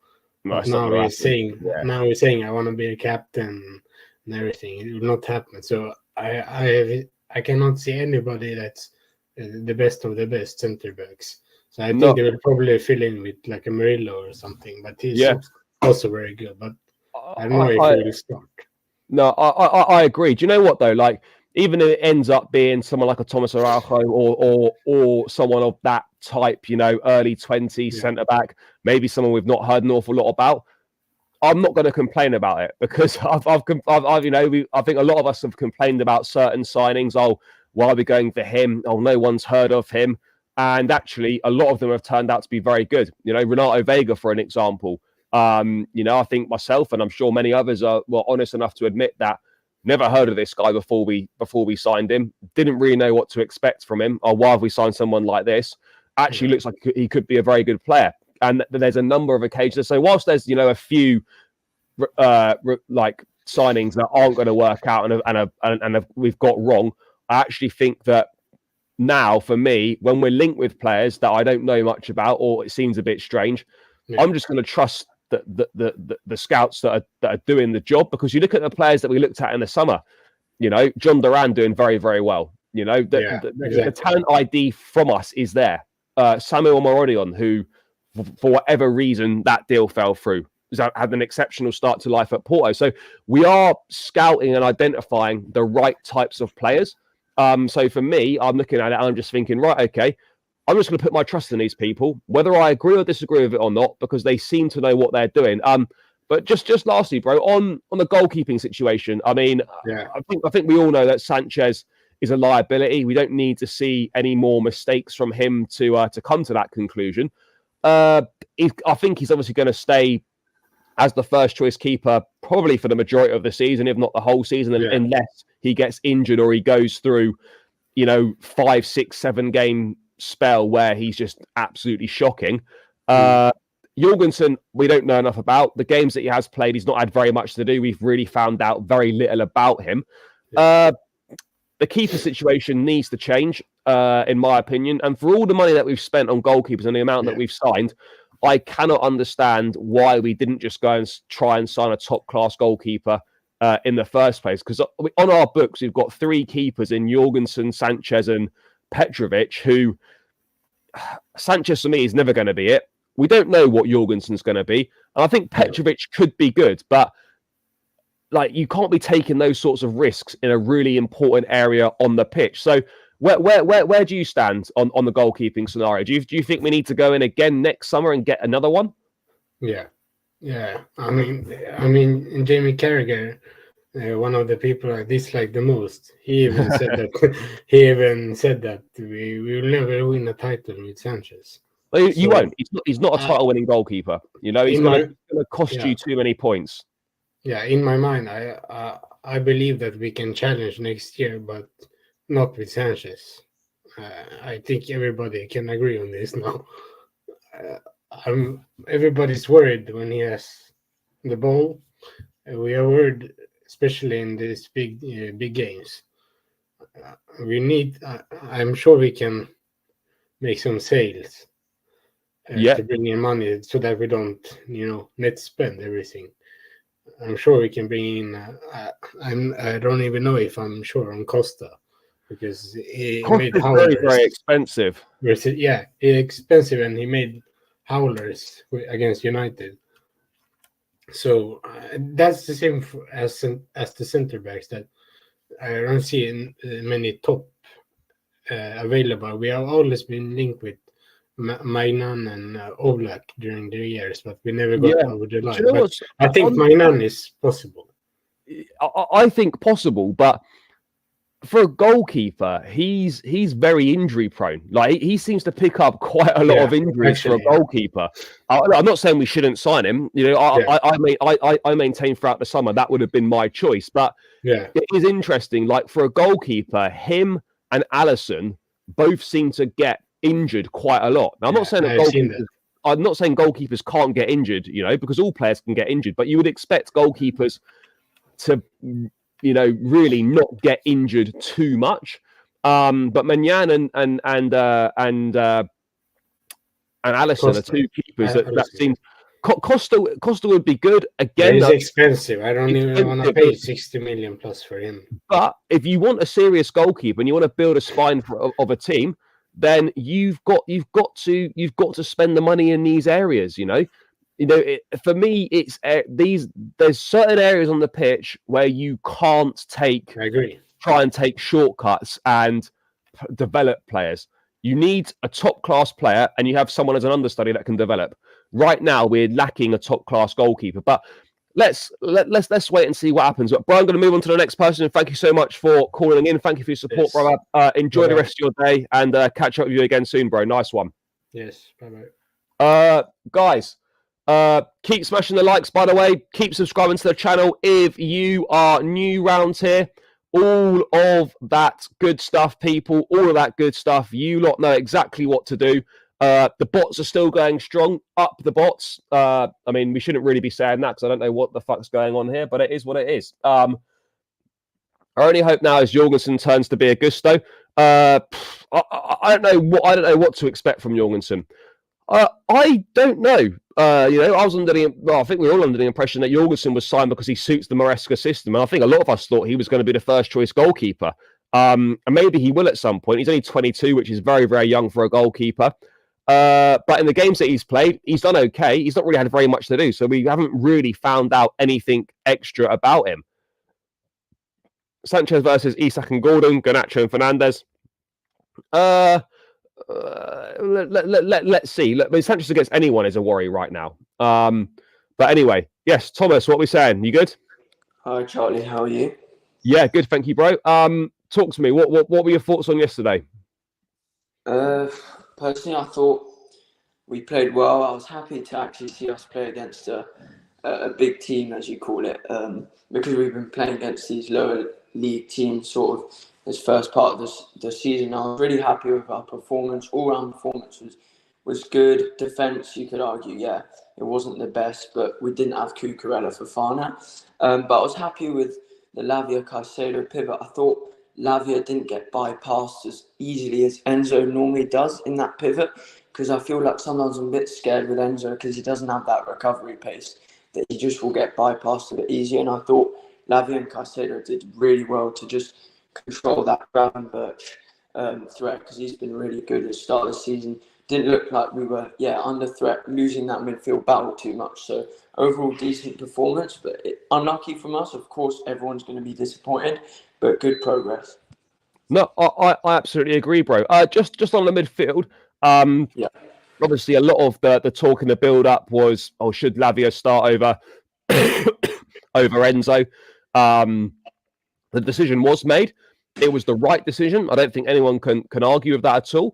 But now he's saying I want to be a captain and everything. It will not happen. So I cannot see anybody that's the best of the best centre backs. So I think they will probably fill in with like a Murillo or something. But he's also very good. But I don't know if he will start. No, I agree. Do you know what though? Like, even if it ends up being someone like a Thomas Araujo or someone of that type, early 20s centre back, maybe someone we've not heard an awful lot about, I'm not going to complain about it, because I think a lot of us have complained about certain signings. Oh, why are we going for him? Oh, no one's heard of him. And actually, a lot of them have turned out to be very good. Renato Vega, for an example. I think myself, and I'm sure many others were honest enough to admit that never heard of this guy before we signed him. Didn't really know what to expect from him. Or why have we signed someone like this? Actually, looks like he could be a very good player. And there's a number of occasions. So whilst there's a few like signings that aren't going to work out and we've got wrong, I actually think that now, for me, when we're linked with players that I don't know much about, or it seems a bit strange, I'm just going to trust the scouts that are doing the job. Because you look at the players that we looked at in the summer, John Duran doing very, very well. The talent ID from us is there. Samuel Morodion, who for whatever reason, that deal fell through. Had an exceptional start to life at Porto. So we are scouting and identifying the right types of players. So for me, I'm looking at it and I'm just thinking, right, okay, I'm just going to put my trust in these people, whether I agree or disagree with it or not, because they seem to know what they're doing. But just lastly, bro, on the goalkeeping situation, I mean, I think we all know that Sanchez is a liability. We don't need to see any more mistakes from him to come to that conclusion. I think he's obviously going to stay as the first choice keeper probably for the majority of the season, if not the whole season, unless he gets injured or he goes through, 5, 6, 7 game spell where he's just absolutely shocking. Jorgensen, we don't know enough about. The games that he has played, he's not had very much to do. We've really found out very little about him. The keeper situation needs to change, in my opinion. And for all the money that we've spent on goalkeepers and the amount that we've signed, I cannot understand why we didn't just go and try and sign a top-class goalkeeper in the first place. Because on our books, we've got 3 keepers in Jorgensen, Sanchez and Petrovic, who Sanchez for me is never going to be it. We don't know what Jorgensen's going to be. And I think Petrovic could be good, but you can't be taking those sorts of risks in a really important area on the pitch. So where do you stand on the goalkeeping scenario? Do you think we need to go in again next summer and get another one? Yeah. I mean, Jamie Carragher, one of the people I dislike the most, he even said that we will never win a title with Sanchez. Well, you won't. He's not a title-winning goalkeeper. He's going to cost you too many points. Yeah, in my mind, I believe that we can challenge next year, but not with Sanchez. I think everybody can agree on this now. Everybody's worried when he has the ball. We are worried, especially in these big games. I'm sure we can make some sales to bring in money so that we don't, net spend everything. I'm sure we can bring in. I don't even know if I'm sure on Costa, because he made howlers. Very, very expensive. Yeah, expensive, and he made howlers against United. So that's the same as the centre backs, that I don't see many top available. We have always been linked with Magnan and Oblak during the years, but we never got over the line. But I think Magnan is possible. I think possible, but for a goalkeeper, he's very injury prone. He seems to pick up quite a lot of injuries for a goalkeeper. I'm not saying we shouldn't sign him. I maintain throughout the summer that would have been my choice. But it is interesting. For a goalkeeper, him and Alisson both seem to get injured quite a lot. Now, I'm not saying goalkeepers can't get injured, because all players can get injured. But you would expect goalkeepers to really not get injured too much. But Magnan and Alisson are 2 keepers that seems. Costa would be good again. He's expensive. I don't even want to pay 60 million plus for him. But if you want a serious goalkeeper and you want to build a spine of a team, then you've got to spend the money in these areas. For me, it's there's certain areas on the pitch where you can't try and take shortcuts and develop players. You need a top-class player, and you have someone as an understudy that can develop. Right now, we're lacking a top-class goalkeeper, but let's wait and see what happens. But Brian, I'm going to move on to the next person. Thank you so much for calling in. Thank you for your support, brother. Enjoy the rest of your day, and catch up with you again soon, bro. Nice one. Yes, bye-bye. Guys. Keep smashing the likes, by the way. Keep subscribing to the channel if you are new round here. All of that good stuff, people. All of that good stuff. You lot know exactly what to do. The bots are still going strong. Up the bots. We shouldn't really be saying that because I don't know what the fuck's going on here, but it is what it is. Our only hope now is Jorgensen turns to be a Gusto. I don't know what to expect from Jorgensen. I don't know. I was I think we were all under the impression that Jorgensen was signed because he suits the Maresca system. And I think a lot of us thought he was going to be the first choice goalkeeper. And maybe he will at some point. He's only 22, which is very, very young for a goalkeeper. But in the games that he's played, he's done okay. He's not really had very much to do, so we haven't really found out anything extra about him. Sanchez versus Isak and Gordon, Garnacho and Fernandez. Let's see. Sanchez against anyone is a worry right now. But anyway, yes, Thomas, what are we saying? You good? Hi, Charlie. How are you? Yeah, good. Thank you, bro. Talk to me. What were your thoughts on yesterday? Personally, I thought we played well. I was happy to actually see us play against a big team, as you call it, because we've been playing against these lower league teams sort of this first part of the season. I was really happy with our performance. All-round performance was good. Defence, you could argue, yeah, it wasn't the best, but we didn't have Cucurella for Fana. But I was happy with the Lavia-Caicedo pivot. I thought Lavia didn't get bypassed as easily as Enzo normally does in that pivot, because I feel like sometimes I'm a bit scared with Enzo because he doesn't have that recovery pace, that he just will get bypassed a bit easier. And I thought Lavia and Caicedo did really well to just control that Gravenberch threat, because he's been really good at the start of the season. Didn't look like we were under threat, losing that midfield battle too much. So overall decent performance, but unlucky from us. Of course, everyone's going to be disappointed, but good progress. No, I absolutely agree, bro. Just on the midfield, obviously a lot of the talk in the build-up was, should Lavia start over over Enzo? The decision was made. It was the right decision. I don't think anyone can argue with that at all.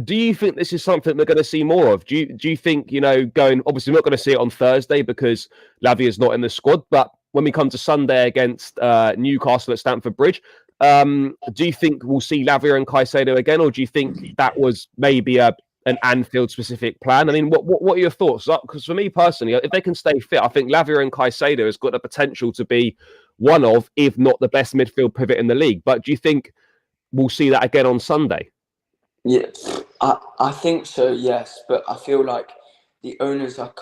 Do you think this is something we're going to see more of? Do you think, going, obviously we're not going to see it on Thursday because Lavia's not in the squad, but when we come to Sunday against Newcastle at Stamford Bridge, do you think we'll see Lavia and Caicedo again, or do you think that was maybe an Anfield-specific plan? I mean, what are your thoughts? Because for me personally, if they can stay fit, I think Lavia and Caicedo has got the potential to be one of, if not the best midfield pivot in the league. But do you think we'll see that again on Sunday? Yeah, I think so, yes. But I feel like the owners are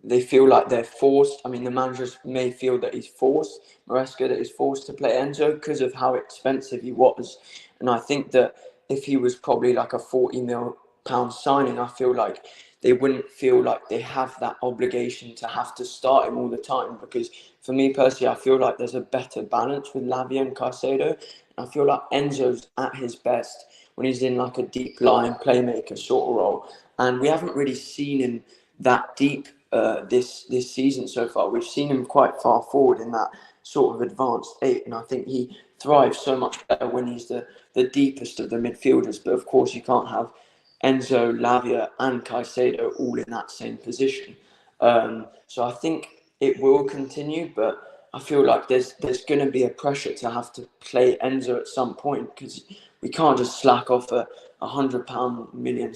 they feel like they're forced. I mean, the managers may feel that he's forced, Maresca, that he's forced to play Enzo because of how expensive he was. And I think that if he was probably like a £40 million signing, I feel like they wouldn't feel like they have that obligation to have to start him all the time. Because for me personally, I feel like there's a better balance with Lavia and Caicedo. I feel like Enzo's at his best when he's in like a deep line playmaker sort of role. And we haven't really seen him that deep this season so far. We've seen him quite far forward in that sort of advanced eight, and I think he thrives so much better when he's the deepest of the midfielders. But of course, you can't have Enzo, Lavia and Caicedo all in that same position. So I think it will continue, but I feel like there's going to be a pressure to have to play Enzo at some point, because we can't just slack off a £100 million.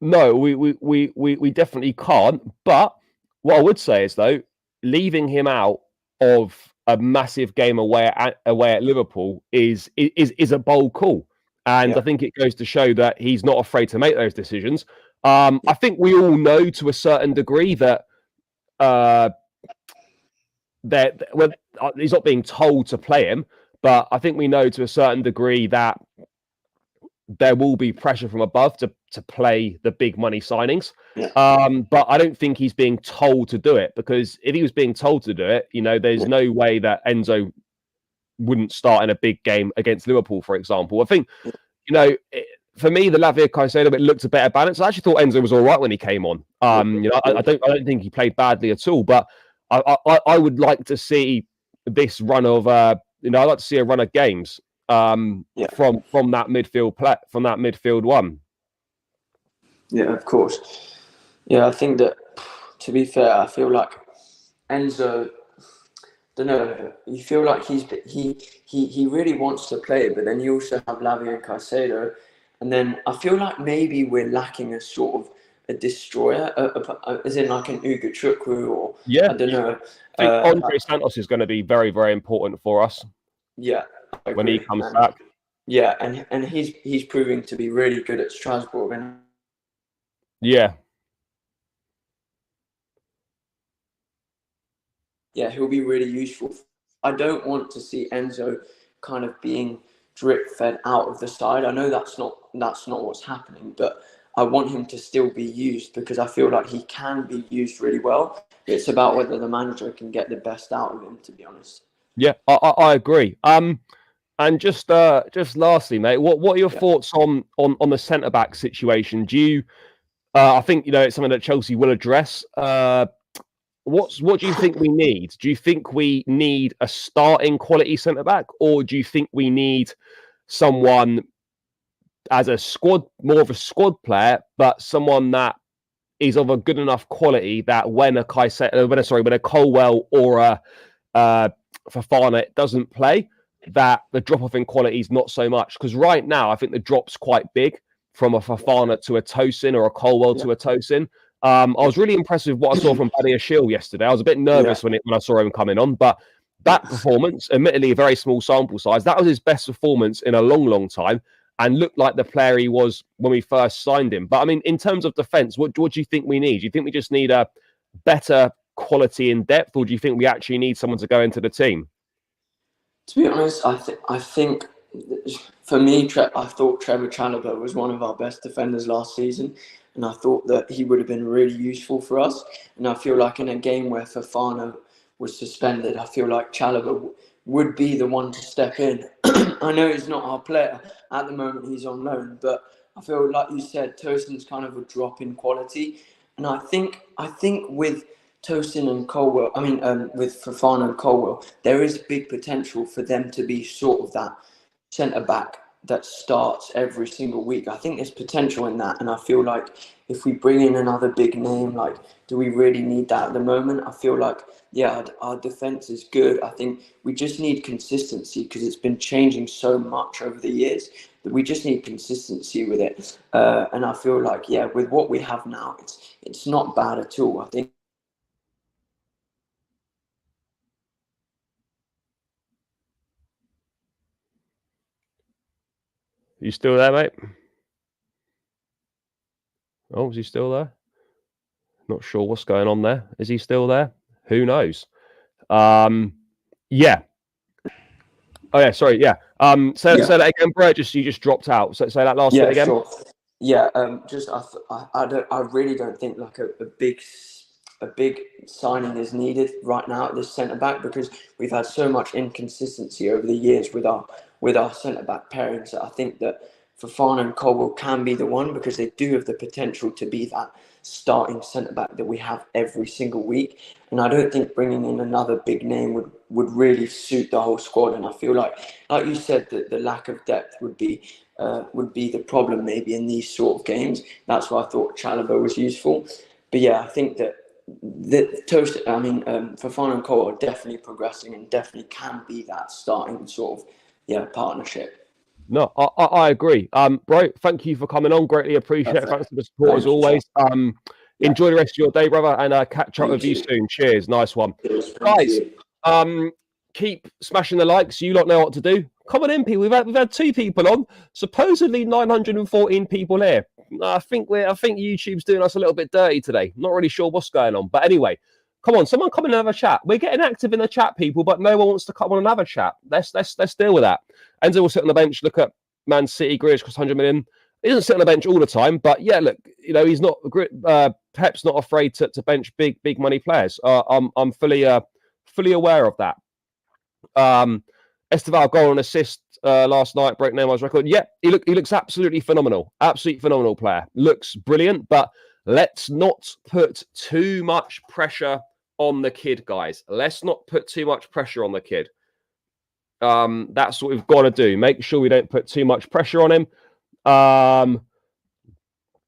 No, we definitely can't. But what I would say is, though, leaving him out of a massive game away at Liverpool is a bold call, and I think it goes to show that he's not afraid to make those decisions. I think we all know to a certain degree that he's not being told to play him, but I think we know to a certain degree that there will be pressure from above to play the big money signings. But I don't think he's being told to do it, because if he was being told to do it, there's no way that Enzo wouldn't start in a big game against Liverpool, for example. I think, for me, the Lavia Caicedo, it looked a better balance. I actually thought Enzo was all right when he came on. I don't think he played badly at all, but I would like to see this run of, I'd like to see a run of games from that midfield one. Yeah, of course. Yeah, I think that, to be fair, I feel like Enzo, don't know, you feel like he really wants to play, but then you also have Lavia and Caicedo, and then I feel like maybe we're lacking a sort of a destroyer, as in like an Ugo Chukwu, or I don't know. I think Andre Santos is going to be very, very important for us. Yeah, when he comes back. Yeah, and he's proving to be really good at Strasbourg, and yeah, he'll be really useful. I don't want to see Enzo kind of being drip fed out of the side. I know that's not what's happening, but I want him to still be used because I feel like he can be used really well. It's about whether the manager can get the best out of him, to be honest. Yeah, I agree. And just lastly, mate, what are your thoughts on the centre back situation? Do you? I think it's something that Chelsea will address. What do you think we need? Do you think we need a starting quality centre back, or do you think we need someone as a squad, more of a squad player, but someone that is of a good enough quality that when a Colwell or a Fofana doesn't play, that the drop off in quality is not so much? Because right now, I think the drop's quite big from a Fofana to a Tosin or a Colwell to a Tosin. I was really impressed with what I saw from Badia Shield yesterday. I was a bit nervous when I saw him coming on, but that performance, admittedly a very small sample size, that was his best performance in a long, long time, and looked like the player he was when we first signed him. But I mean, in terms of defence, what do you think we need? Do you think we just need a better quality in depth, or do you think we actually need someone to go into the team? To be honest, I think for me, I thought Trevor Chalobah was one of our best defenders last season, and I thought that he would have been really useful for us. And I feel like in a game where Fofana was suspended, I feel like Chalobah would be the one to step in. I know he's not our player at the moment; he's on loan, but I feel like you said, Tosin's kind of a drop in quality, and I think with Tosin and Colwell, with Fofana and Colwell, there is big potential for them to be sort of that centre back that starts every single week. I think there's potential in that, and I feel like if we bring in another big name, like, do we really need that at the moment? I feel like, yeah, our defence is good. I think we just need consistency because it's been changing so much over the years that we just need consistency with it. And I feel like, yeah, with what we have now, it's not bad at all. I think. You still there, mate? Oh, is he still there? Not sure what's going on there. Is he still there? Who knows? Yeah. Oh yeah, sorry. Yeah. Say that again, Brett. You just dropped out. So say that last bit again. Sure. Yeah. I really don't think like a big signing is needed right now at this centre back because we've had so much inconsistency over the years with our centre back pairings. I think that Fofana and Colwell can be the one because they do have the potential to be that starting centre back that we have every single week. And I don't think bringing in another big name would really suit the whole squad. And I feel like you said, that the lack of depth would be the problem maybe in these sort of games. That's why I thought Chalobah was useful. But yeah, I think that Fofana and Cole are definitely progressing and definitely can be that starting sort of partnership. No, I agree. Bro, thank you for coming on. Greatly appreciate it. Thanks for the support as always. Enjoy the rest of your day, brother, and catch up with you soon. Cheers. Nice one. Guys, keep smashing the likes. You lot know what to do. Come on in, people. We've had 2 people on. Supposedly 914 people here. I think YouTube's doing us a little bit dirty today. Not really sure what's going on. But anyway, come on, someone come and have a chat. We're getting active in the chat, people, but no one wants to come on and have a chat. Let's deal with that. Enzo will sit on the bench, look at Man City, Grealish costs 100 million. He doesn't sit on the bench all the time, but yeah, look, he's not. Pep's not afraid to bench big money players. I'm fully aware of that. Esteval goal and assist last night, broke Neymar's record. Yeah, he looks absolutely phenomenal. Absolutely phenomenal player. Looks brilliant, but let's not put too much pressure on the kid, guys. Let's not put too much pressure on the kid. That's what we've got to do. Make sure we don't put too much pressure on him.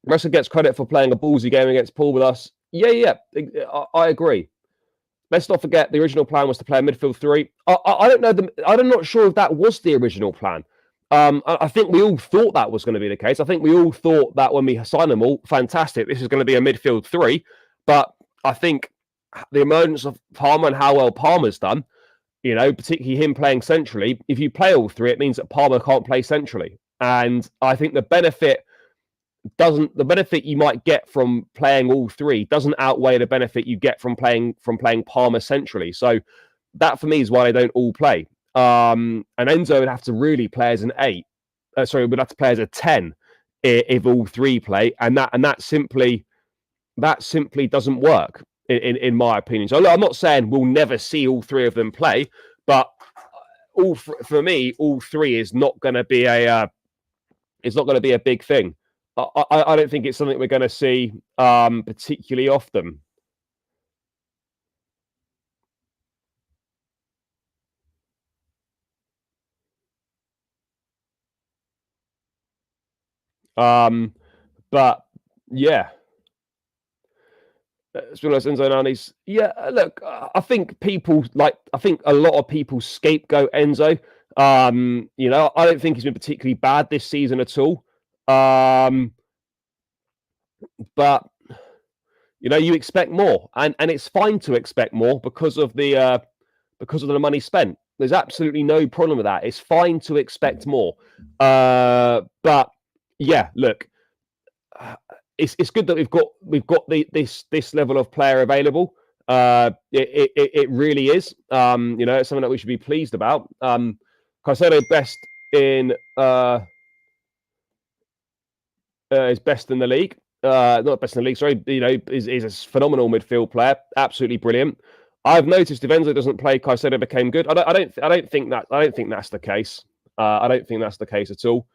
Russell gets credit for playing a ballsy game against Paul with us. Yeah, I agree. Let's not forget the original plan was to play a midfield 3. I don't know. I'm not sure if that was the original plan. I think we all thought that was going to be the case. I think we all thought that when we signed them all, fantastic, this is going to be a midfield 3. But I think the emergence of Palmer and how well Palmer's done, particularly him playing centrally, if you play all 3, it means that Palmer can't play centrally. And I think the benefit you might get from playing all 3 doesn't outweigh the benefit you get from playing Palmer centrally. So that for me is why they don't all play. And Enzo would have to really play as an 8. Would have to play as a 10 if all 3 play, and that simply doesn't work in my opinion. So look, I'm not saying we'll never see all 3 of them play, but for me, all 3 is not going to be a big thing. I don't think it's something we're going to see particularly often. But yeah. Enzo, yeah, look, I think a lot of people scapegoat Enzo. You know, I don't think he's been particularly bad this season at all. But you know, you expect more, and it's fine to expect more because of the money spent. There's absolutely no problem with that. It's fine to expect more. But yeah, look, it's good that we've got this level of player available. It really is. You know, it's something that we should be pleased about. Caicedo best in is best in the league. Not best in the league, sorry. You know, is a phenomenal midfield player. Absolutely brilliant. I've noticed if Enzo doesn't play, Caicedo became good. I don't think that's the case. I don't think that's the case at all.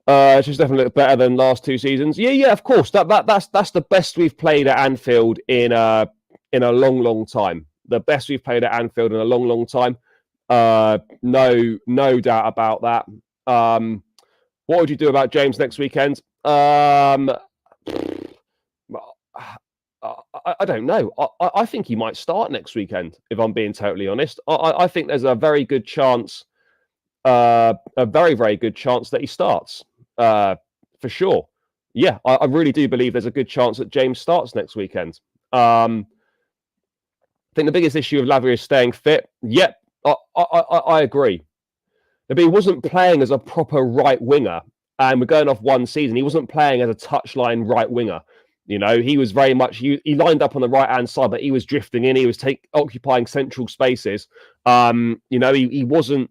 It's just definitely better than last 2 seasons. Yeah, of course. That's the best we've played at Anfield in a long time. The best we've played at Anfield in a long time. No doubt about that. What would you do about James next weekend? I don't know. I think he might start next weekend, if I'm being totally honest. I think there's a very good chance, a very, very good chance that he starts, for sure. Yeah, I really do believe there's a good chance that James starts next weekend. I think the biggest issue of Lavia is staying fit. Yep, I agree. But he wasn't playing as a proper right winger, and we're going off 1 season. He wasn't playing as a touchline right winger. You know, he was very much he lined up on the right hand side, but he was drifting in. He was occupying central spaces. You know, he wasn't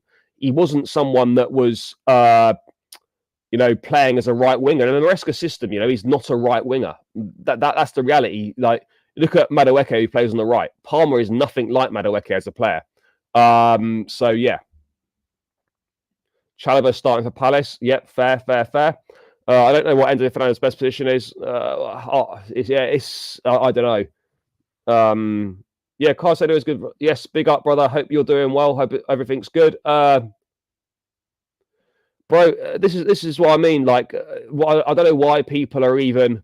someone that was you know, playing as a right winger. And in the Maresca system, you know, he's not a right winger. That's the reality. Like, look at Madueke, who plays on the right. Palmer is nothing like Madueke as a player. So yeah. Chalobah starting for Palace. Yep, fair. I don't know what Enzo Fernandez's best position is. I don't know. Yeah, Caicedo is good. Yes, big up, brother. Hope you're doing well. Hope everything's good. Bro, this is what I mean. Like, I don't know why people are even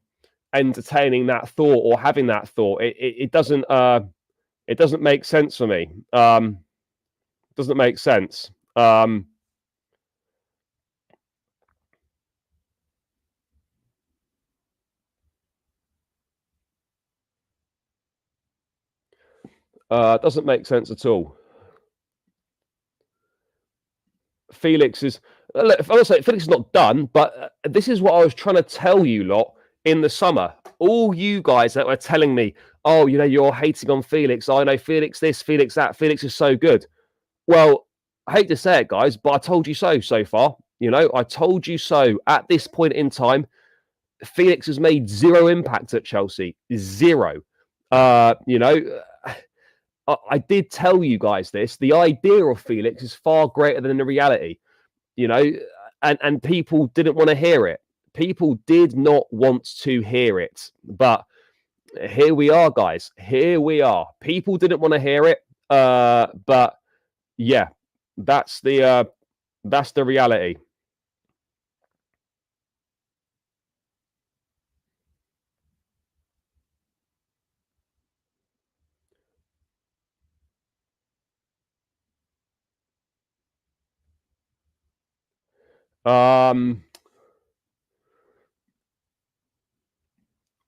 entertaining that thought or having that thought. It doesn't make sense for me. Doesn't make sense. Doesn't make sense at all. Felix is. Look, I say Felix is not done, but this is what I was trying to tell you lot in the summer. All you guys that were telling me, oh, you know, you're hating on Felix. I know Felix this, Felix that. Felix is so good. Well, I hate to say it, guys, but I told you so far. You know, I told you so. At this point in time, Felix has made 0 impact at Chelsea. 0. You know, I did tell you guys this. The idea of Felix is far greater than the reality, you know, and people didn't want to hear it. People did not want to hear it. But here we are, guys. Here we are. People didn't want to hear it. But yeah, that's the reality.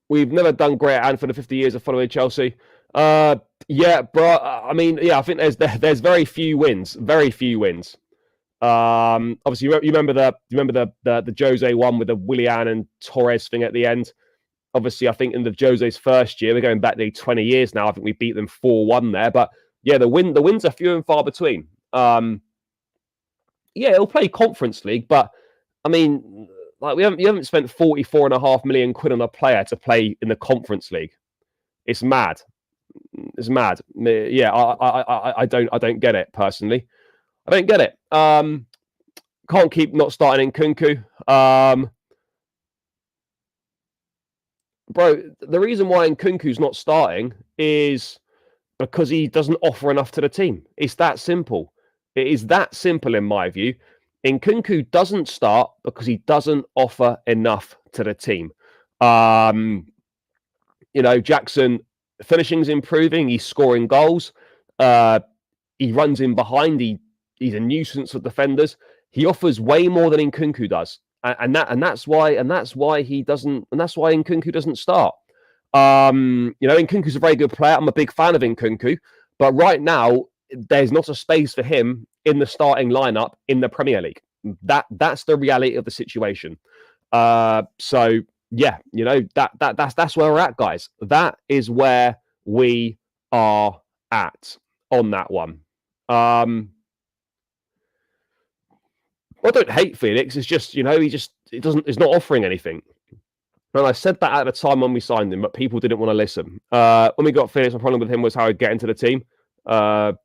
We've never done great at Anfield in 50 years of following Chelsea. Yeah, but I mean, yeah, I think there's very few wins. Very few wins. Obviously, you remember the Jose one with the Willian and Torres thing at the end. Obviously, I think in the Jose's first year, we're going back nearly 20 years now. I think we beat them 4-1 there. But yeah, the wins are few and far between. Yeah, he'll play Conference League, but I mean, like you haven't spent 44.5 million quid on a player to play in the Conference League. It's mad. It's mad. Yeah, I don't get it personally. I don't get it. Can't keep not starting Nkunku. Bro, the reason why Nkunku's not starting is because he doesn't offer enough to the team. It's that simple. It is that simple in my view. Nkunku doesn't start because he doesn't offer enough to the team. Jackson finishing's improving. He's scoring goals. He runs in behind. He's a nuisance for defenders. He offers way more than Nkunku does, and that's why Nkunku doesn't start. Nkunku's a very good player. I'm a big fan of Nkunku, but right now there's not a space for him in the starting lineup in the Premier League. That's the reality of the situation. So yeah, that's where we're at, guys. That is where we are at on that one. I don't hate Felix. It's just he's not offering anything. And I said that at the time when we signed him, but people didn't want to listen. When we got Felix, my problem with him was how he'd get into the team. Enzo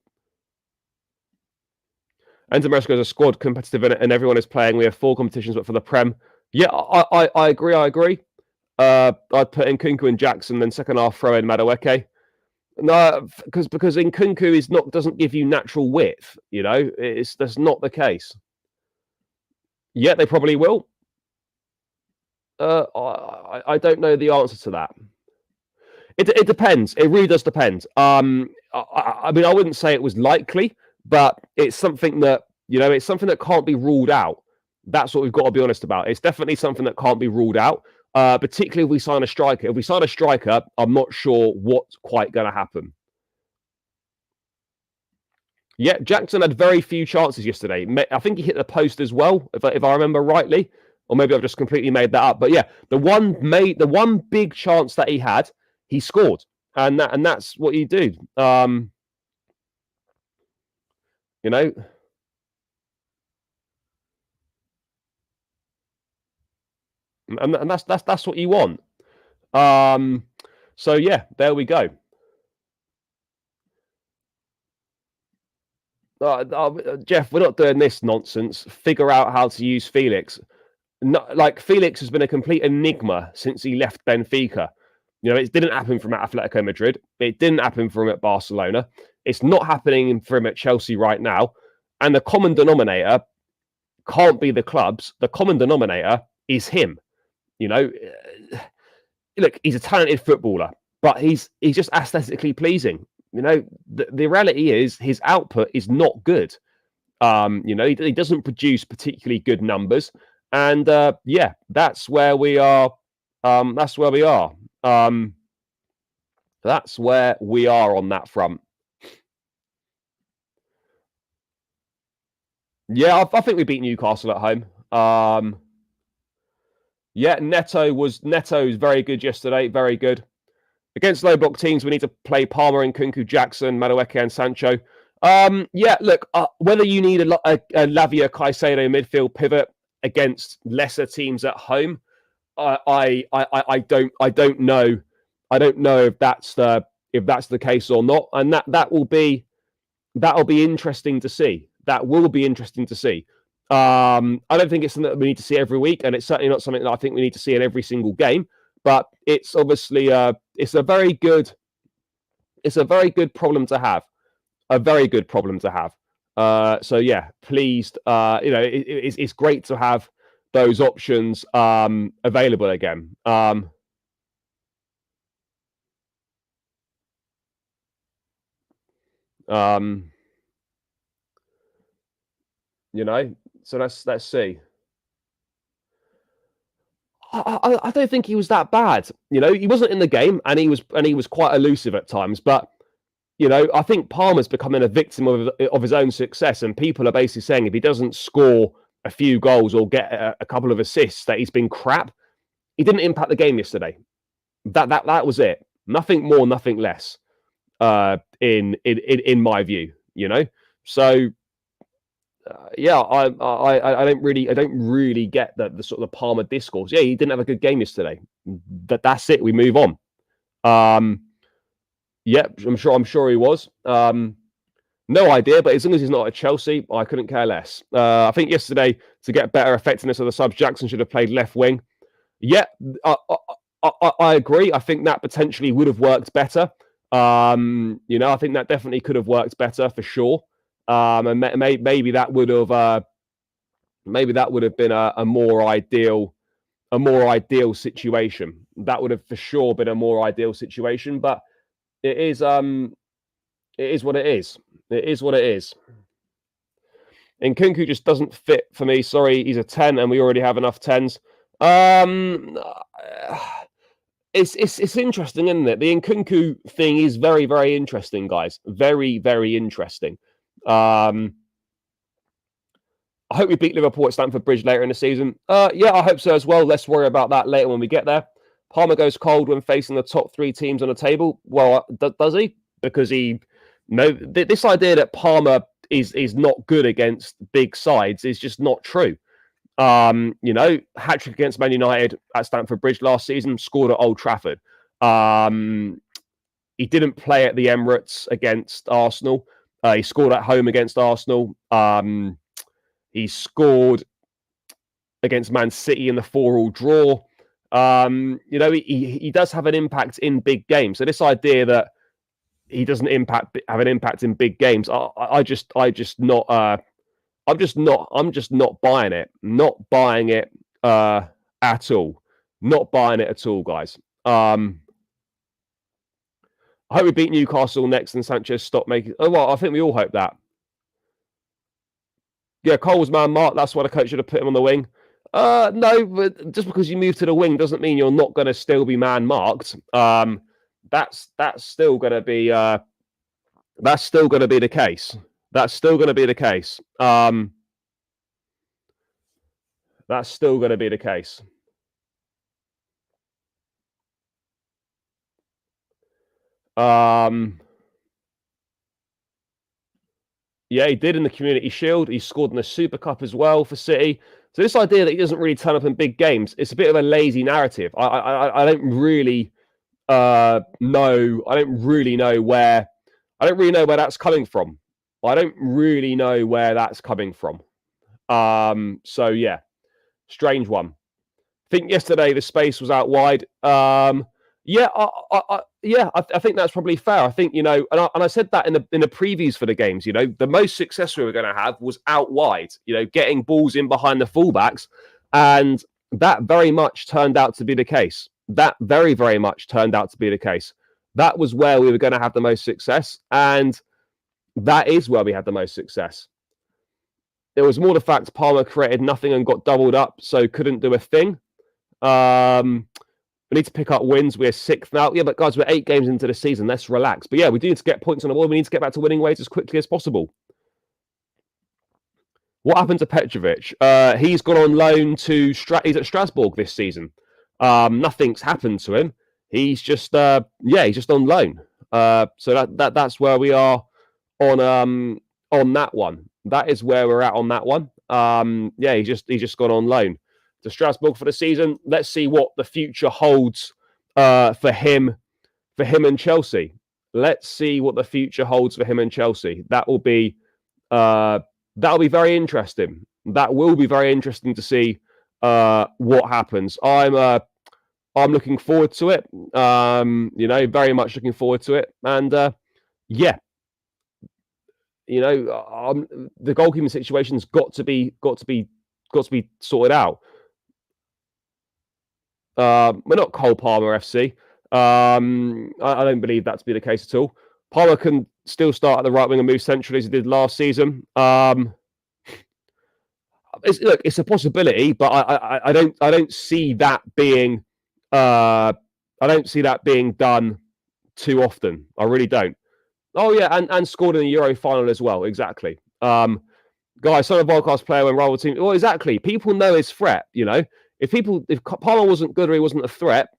Maresca is a squad competitive and everyone is playing. We have 4 competitions, but for the Prem, yeah, I agree. I'd put Nkunku and Jackson, then second half throw in Madueke. No, because Nkunku doesn't give you natural width. That's not the case. Yeah, they probably will. I don't know the answer to that. It depends. It really does depend. I mean, I wouldn't say it was likely, but it's something that it's something that can't be ruled out. That's what we've got to be honest about. It's definitely something that can't be ruled out. Particularly if we sign a striker. If we sign a striker, I'm not sure what's quite going to happen. Yeah, Jackson had very few chances yesterday. I think he hit the post as well, if I remember rightly, or maybe I've just completely made that up. But yeah, the one big chance that he had, he scored, and that's what you do. And that's what you want. So yeah, there we go. Jeff, we're not doing this nonsense. Figure out how to use Felix. Felix has been a complete enigma since he left Benfica. It didn't happen from Atletico Madrid. It didn't happen for him at Barcelona. It's not happening for him at Chelsea right now. And the common denominator can't be the clubs. The common denominator is him. Look, he's a talented footballer, but he's just aesthetically pleasing. The reality is his output is not good. He doesn't produce particularly good numbers. And yeah, that's where we are. That's where we are. That's where we are on that front. Yeah, I think we beat Newcastle at home. Yeah, Neto is very good yesterday. Very good. Against low block teams, we need to play Palmer, Nkunku, Jackson, Madueke, and Sancho. Yeah, look, whether you need a Lavia Caicedo midfield pivot against lesser teams at home, I don't know. I don't know if that's the case or not, and that'll be interesting to see. That will be interesting to see. I don't think it's something that we need to see every week, and it's certainly not something that I think we need to see in every single game. But it's obviously it's a very good problem to have. A very good problem to have. So yeah, pleased. It's great to have those options available again. So let's see. I don't think he was that bad. He wasn't in the game, and he was quite elusive at times. But I think Palmer's becoming a victim of his own success, and people are basically saying if he doesn't score a few goals or get a couple of assists, that he's been crap. He didn't impact the game yesterday. That was it. Nothing more, nothing less. In my view, So yeah, I don't really get the sort of the Palmer discourse. Yeah, he didn't have a good game yesterday. That's it. We move on. Yeah, I'm sure he was. No idea, but as long as he's not at Chelsea, I couldn't care less. I think yesterday, to get better effectiveness of the subs, Jackson should have played left wing. Yeah, I agree. I think that potentially would have worked better. I think that definitely could have worked better for sure. And maybe that would have been a more ideal situation. That would have for sure been a more ideal situation. But it is what it is. It is what it is. And Nkunku just doesn't fit for me. Sorry, he's a 10, and we already have enough 10s. It's interesting, isn't it? The Nkunku thing is very, very interesting, guys. Very, very interesting. I hope we beat Liverpool at Stamford Bridge later in the season. Yeah, I hope so as well. Let's worry about that later when we get there. Palmer goes cold when facing the top 3 teams on the table. Well, does he? Because this idea that Palmer is not good against big sides is just not true. Hat-trick against Man United at Stamford Bridge last season, scored at Old Trafford. He didn't play at the Emirates against Arsenal. He scored at home against Arsenal. He scored against Man City in the 4-4 draw. He does have an impact in big games. So this idea that he doesn't have an impact in big games, I'm just not buying it. Not buying it at all. Not buying it at all, guys. I hope we beat Newcastle next and Sanchez stop making. Oh well, I think we all hope that. Yeah, Cole's man marked. That's why the coach should have put him on the wing. No, but just because you move to the wing doesn't mean you're not going to still be man marked. That's still going to be the case. That's still going to be the case. That's still going to be the case. Yeah, he did in the Community Shield. He scored in the Super Cup as well for City. So this idea that he doesn't really turn up in big games, it's a bit of a lazy narrative. I don't really know. I don't really know where that's coming from. So yeah, strange one. I think yesterday the space was out wide. Yeah, I think that's probably fair. I think, and I said that in the previews for the games, the most success we were going to have was out wide, getting balls in behind the fullbacks. And that very much turned out to be the case. That very, very much turned out to be the case. That was where we were going to have the most success. And that is where we had the most success. It was more the fact Palmer created nothing and got doubled up, so couldn't do a thing. We need to pick up wins. We're 6th now. Yeah, but guys, we're 8 games into the season. Let's relax. But yeah, we do need to get points on the board. We need to get back to winning ways as quickly as possible. What happened to Petrovic? He's gone on loan to he's at Strasbourg this season. Nothing's happened to him. He's just he's just on loan. So that's where we are on that one. That is where we're at on that one. He's just gone on loan to Strasbourg for the season. Let's see what the future holds for him and Chelsea. Let's see what the future holds for him and Chelsea. That'll be very interesting. That will be very interesting to see what happens. I'm looking forward to it. Very much looking forward to it. And the goalkeeping situation's got to be sorted out. We're not Cole Palmer FC. I don't believe that to be the case at all. Palmer can still start at the right wing and move centrally as he did last season. It's a possibility, but I don't see that being done too often. I really don't. Oh yeah, and scored in the Euro final as well. Exactly. Guys, some of Volkov's player when rival team. Well, exactly. People know his threat. If Palmer wasn't good or he wasn't a threat,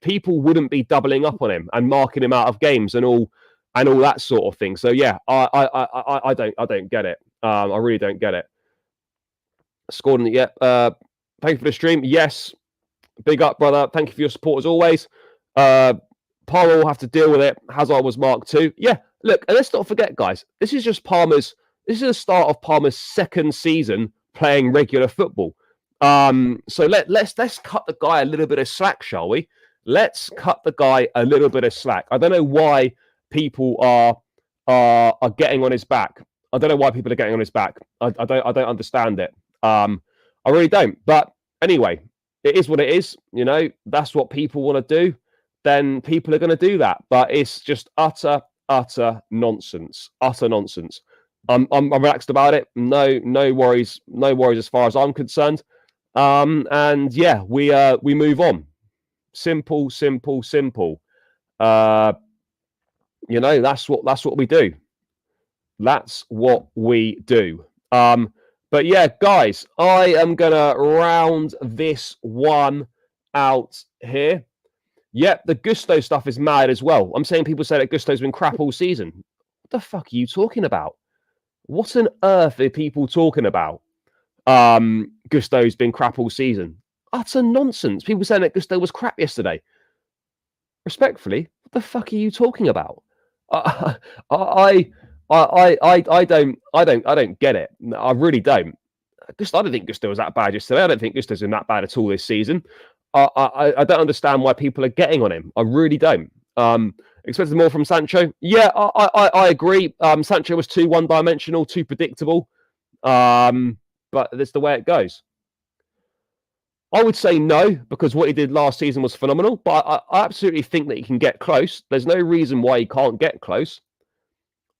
people wouldn't be doubling up on him and marking him out of games and all that sort of thing. So yeah, I don't get it. I really don't get it. Scored in it yet. Thank you for the stream. Yes. Big up, brother. Thank you for your support as always. Palmer will have to deal with it. Hazard was marked too. Yeah, look, and let's not forget, guys, this is the start of Palmer's second season playing regular football. So let's cut the guy a little bit of slack, shall we? Let's cut the guy a little bit of slack. I don't know why people are getting on his back. I don't know why people are getting on his back. I don't understand it. I really don't. But anyway, it is what it is. You know, that's what people want to do. Then people are going to do that. But it's just utter nonsense. Utter nonsense. I'm relaxed about it. No worries as far as I'm concerned. And yeah, we move on. Simple. You know, that's what we do. That's what we do. But yeah, guys, I am gonna round this one out here. Yep, the Gusto stuff is mad as well. I'm saying people say that Gusto's been crap all season. What the fuck are you talking about? What on earth are people talking about? Gusto's been crap all season. Utter nonsense. People saying that Gusto was crap yesterday. Respectfully, what the fuck are you talking about? I don't get it. I really don't. I don't think Gusto was that bad yesterday. I don't think Gusto's been that bad at all this season. I don't understand why people are getting on him. I really don't. Expected more from Sancho. Yeah, I agree. Sancho was too one-dimensional, too predictable. But that's the way it goes. I would say no, because what he did last season was phenomenal. But I absolutely think that he can get close. There's no reason why he can't get close.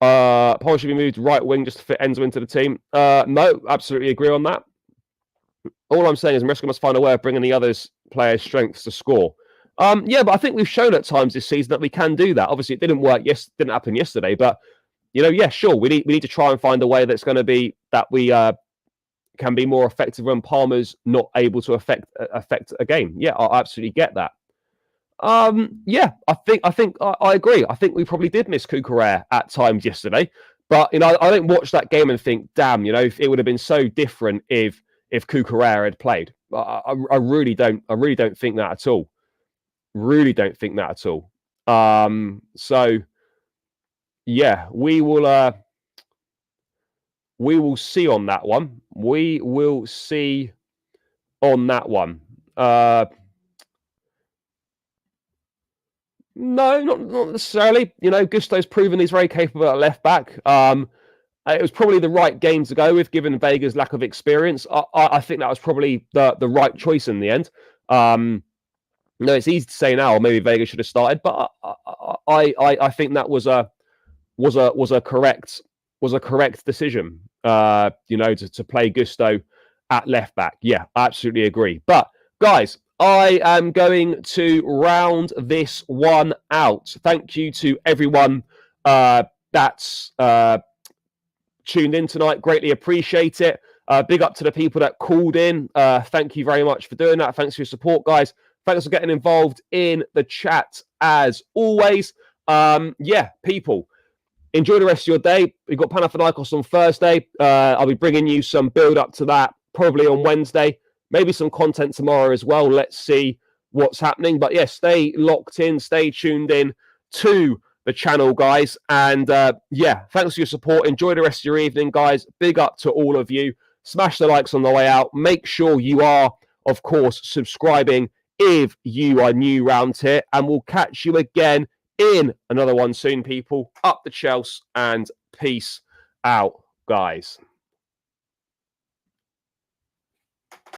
Paul should be moved right wing just to fit Enzo into the team. No, absolutely agree on that. All I'm saying is Maresca must find a way of bringing the others' players' strengths to score. Yeah, but I think we've shown at times this season that we can do that. Obviously, it didn't work. Yes, didn't happen yesterday. But you know, yeah, sure, we need to try and find a way that's going to be that we can be more effective when Palmer's not able to affect a game. Yeah, I absolutely get that. Yeah, I agree. I think we probably did miss Cucurella at times yesterday, but you know, I don't watch that game and think, damn, you know, it would have been so different if Cucurella had played. I really don't think that at all. Really don't think that at all. So yeah, we will see on that one. We will see on that one. No, not necessarily. You know, Gusto's proven he's very capable at left back. It was probably the right game to go with, given Vega's lack of experience. I think that was probably the right choice in the end. No, it's easy to say now. Maybe Vega should have started, but I think that was a correct decision. You know, to play Gusto at left back. Yeah, I absolutely agree. But guys, I am going to round this one out. Thank you to everyone that's tuned in tonight. Greatly appreciate it. Big up to the people that called in. Thank you very much for doing that. Thanks for your support, guys. Thanks for getting involved in the chat as always. Yeah, people, enjoy the rest of your day. We've got Panathinaikos on Thursday. I'll be bringing you some build up to that probably on Wednesday. Maybe some content tomorrow as well. Let's see what's happening. But yeah, stay locked in, stay tuned in to the channel, guys. And yeah, thanks for your support. Enjoy the rest of your evening, guys. Big up to all of you. Smash the likes on the way out. Make sure you are, of course, subscribing if you are new round here. And we'll catch you again in another one soon, people. Up the Chelsea and peace out, guys.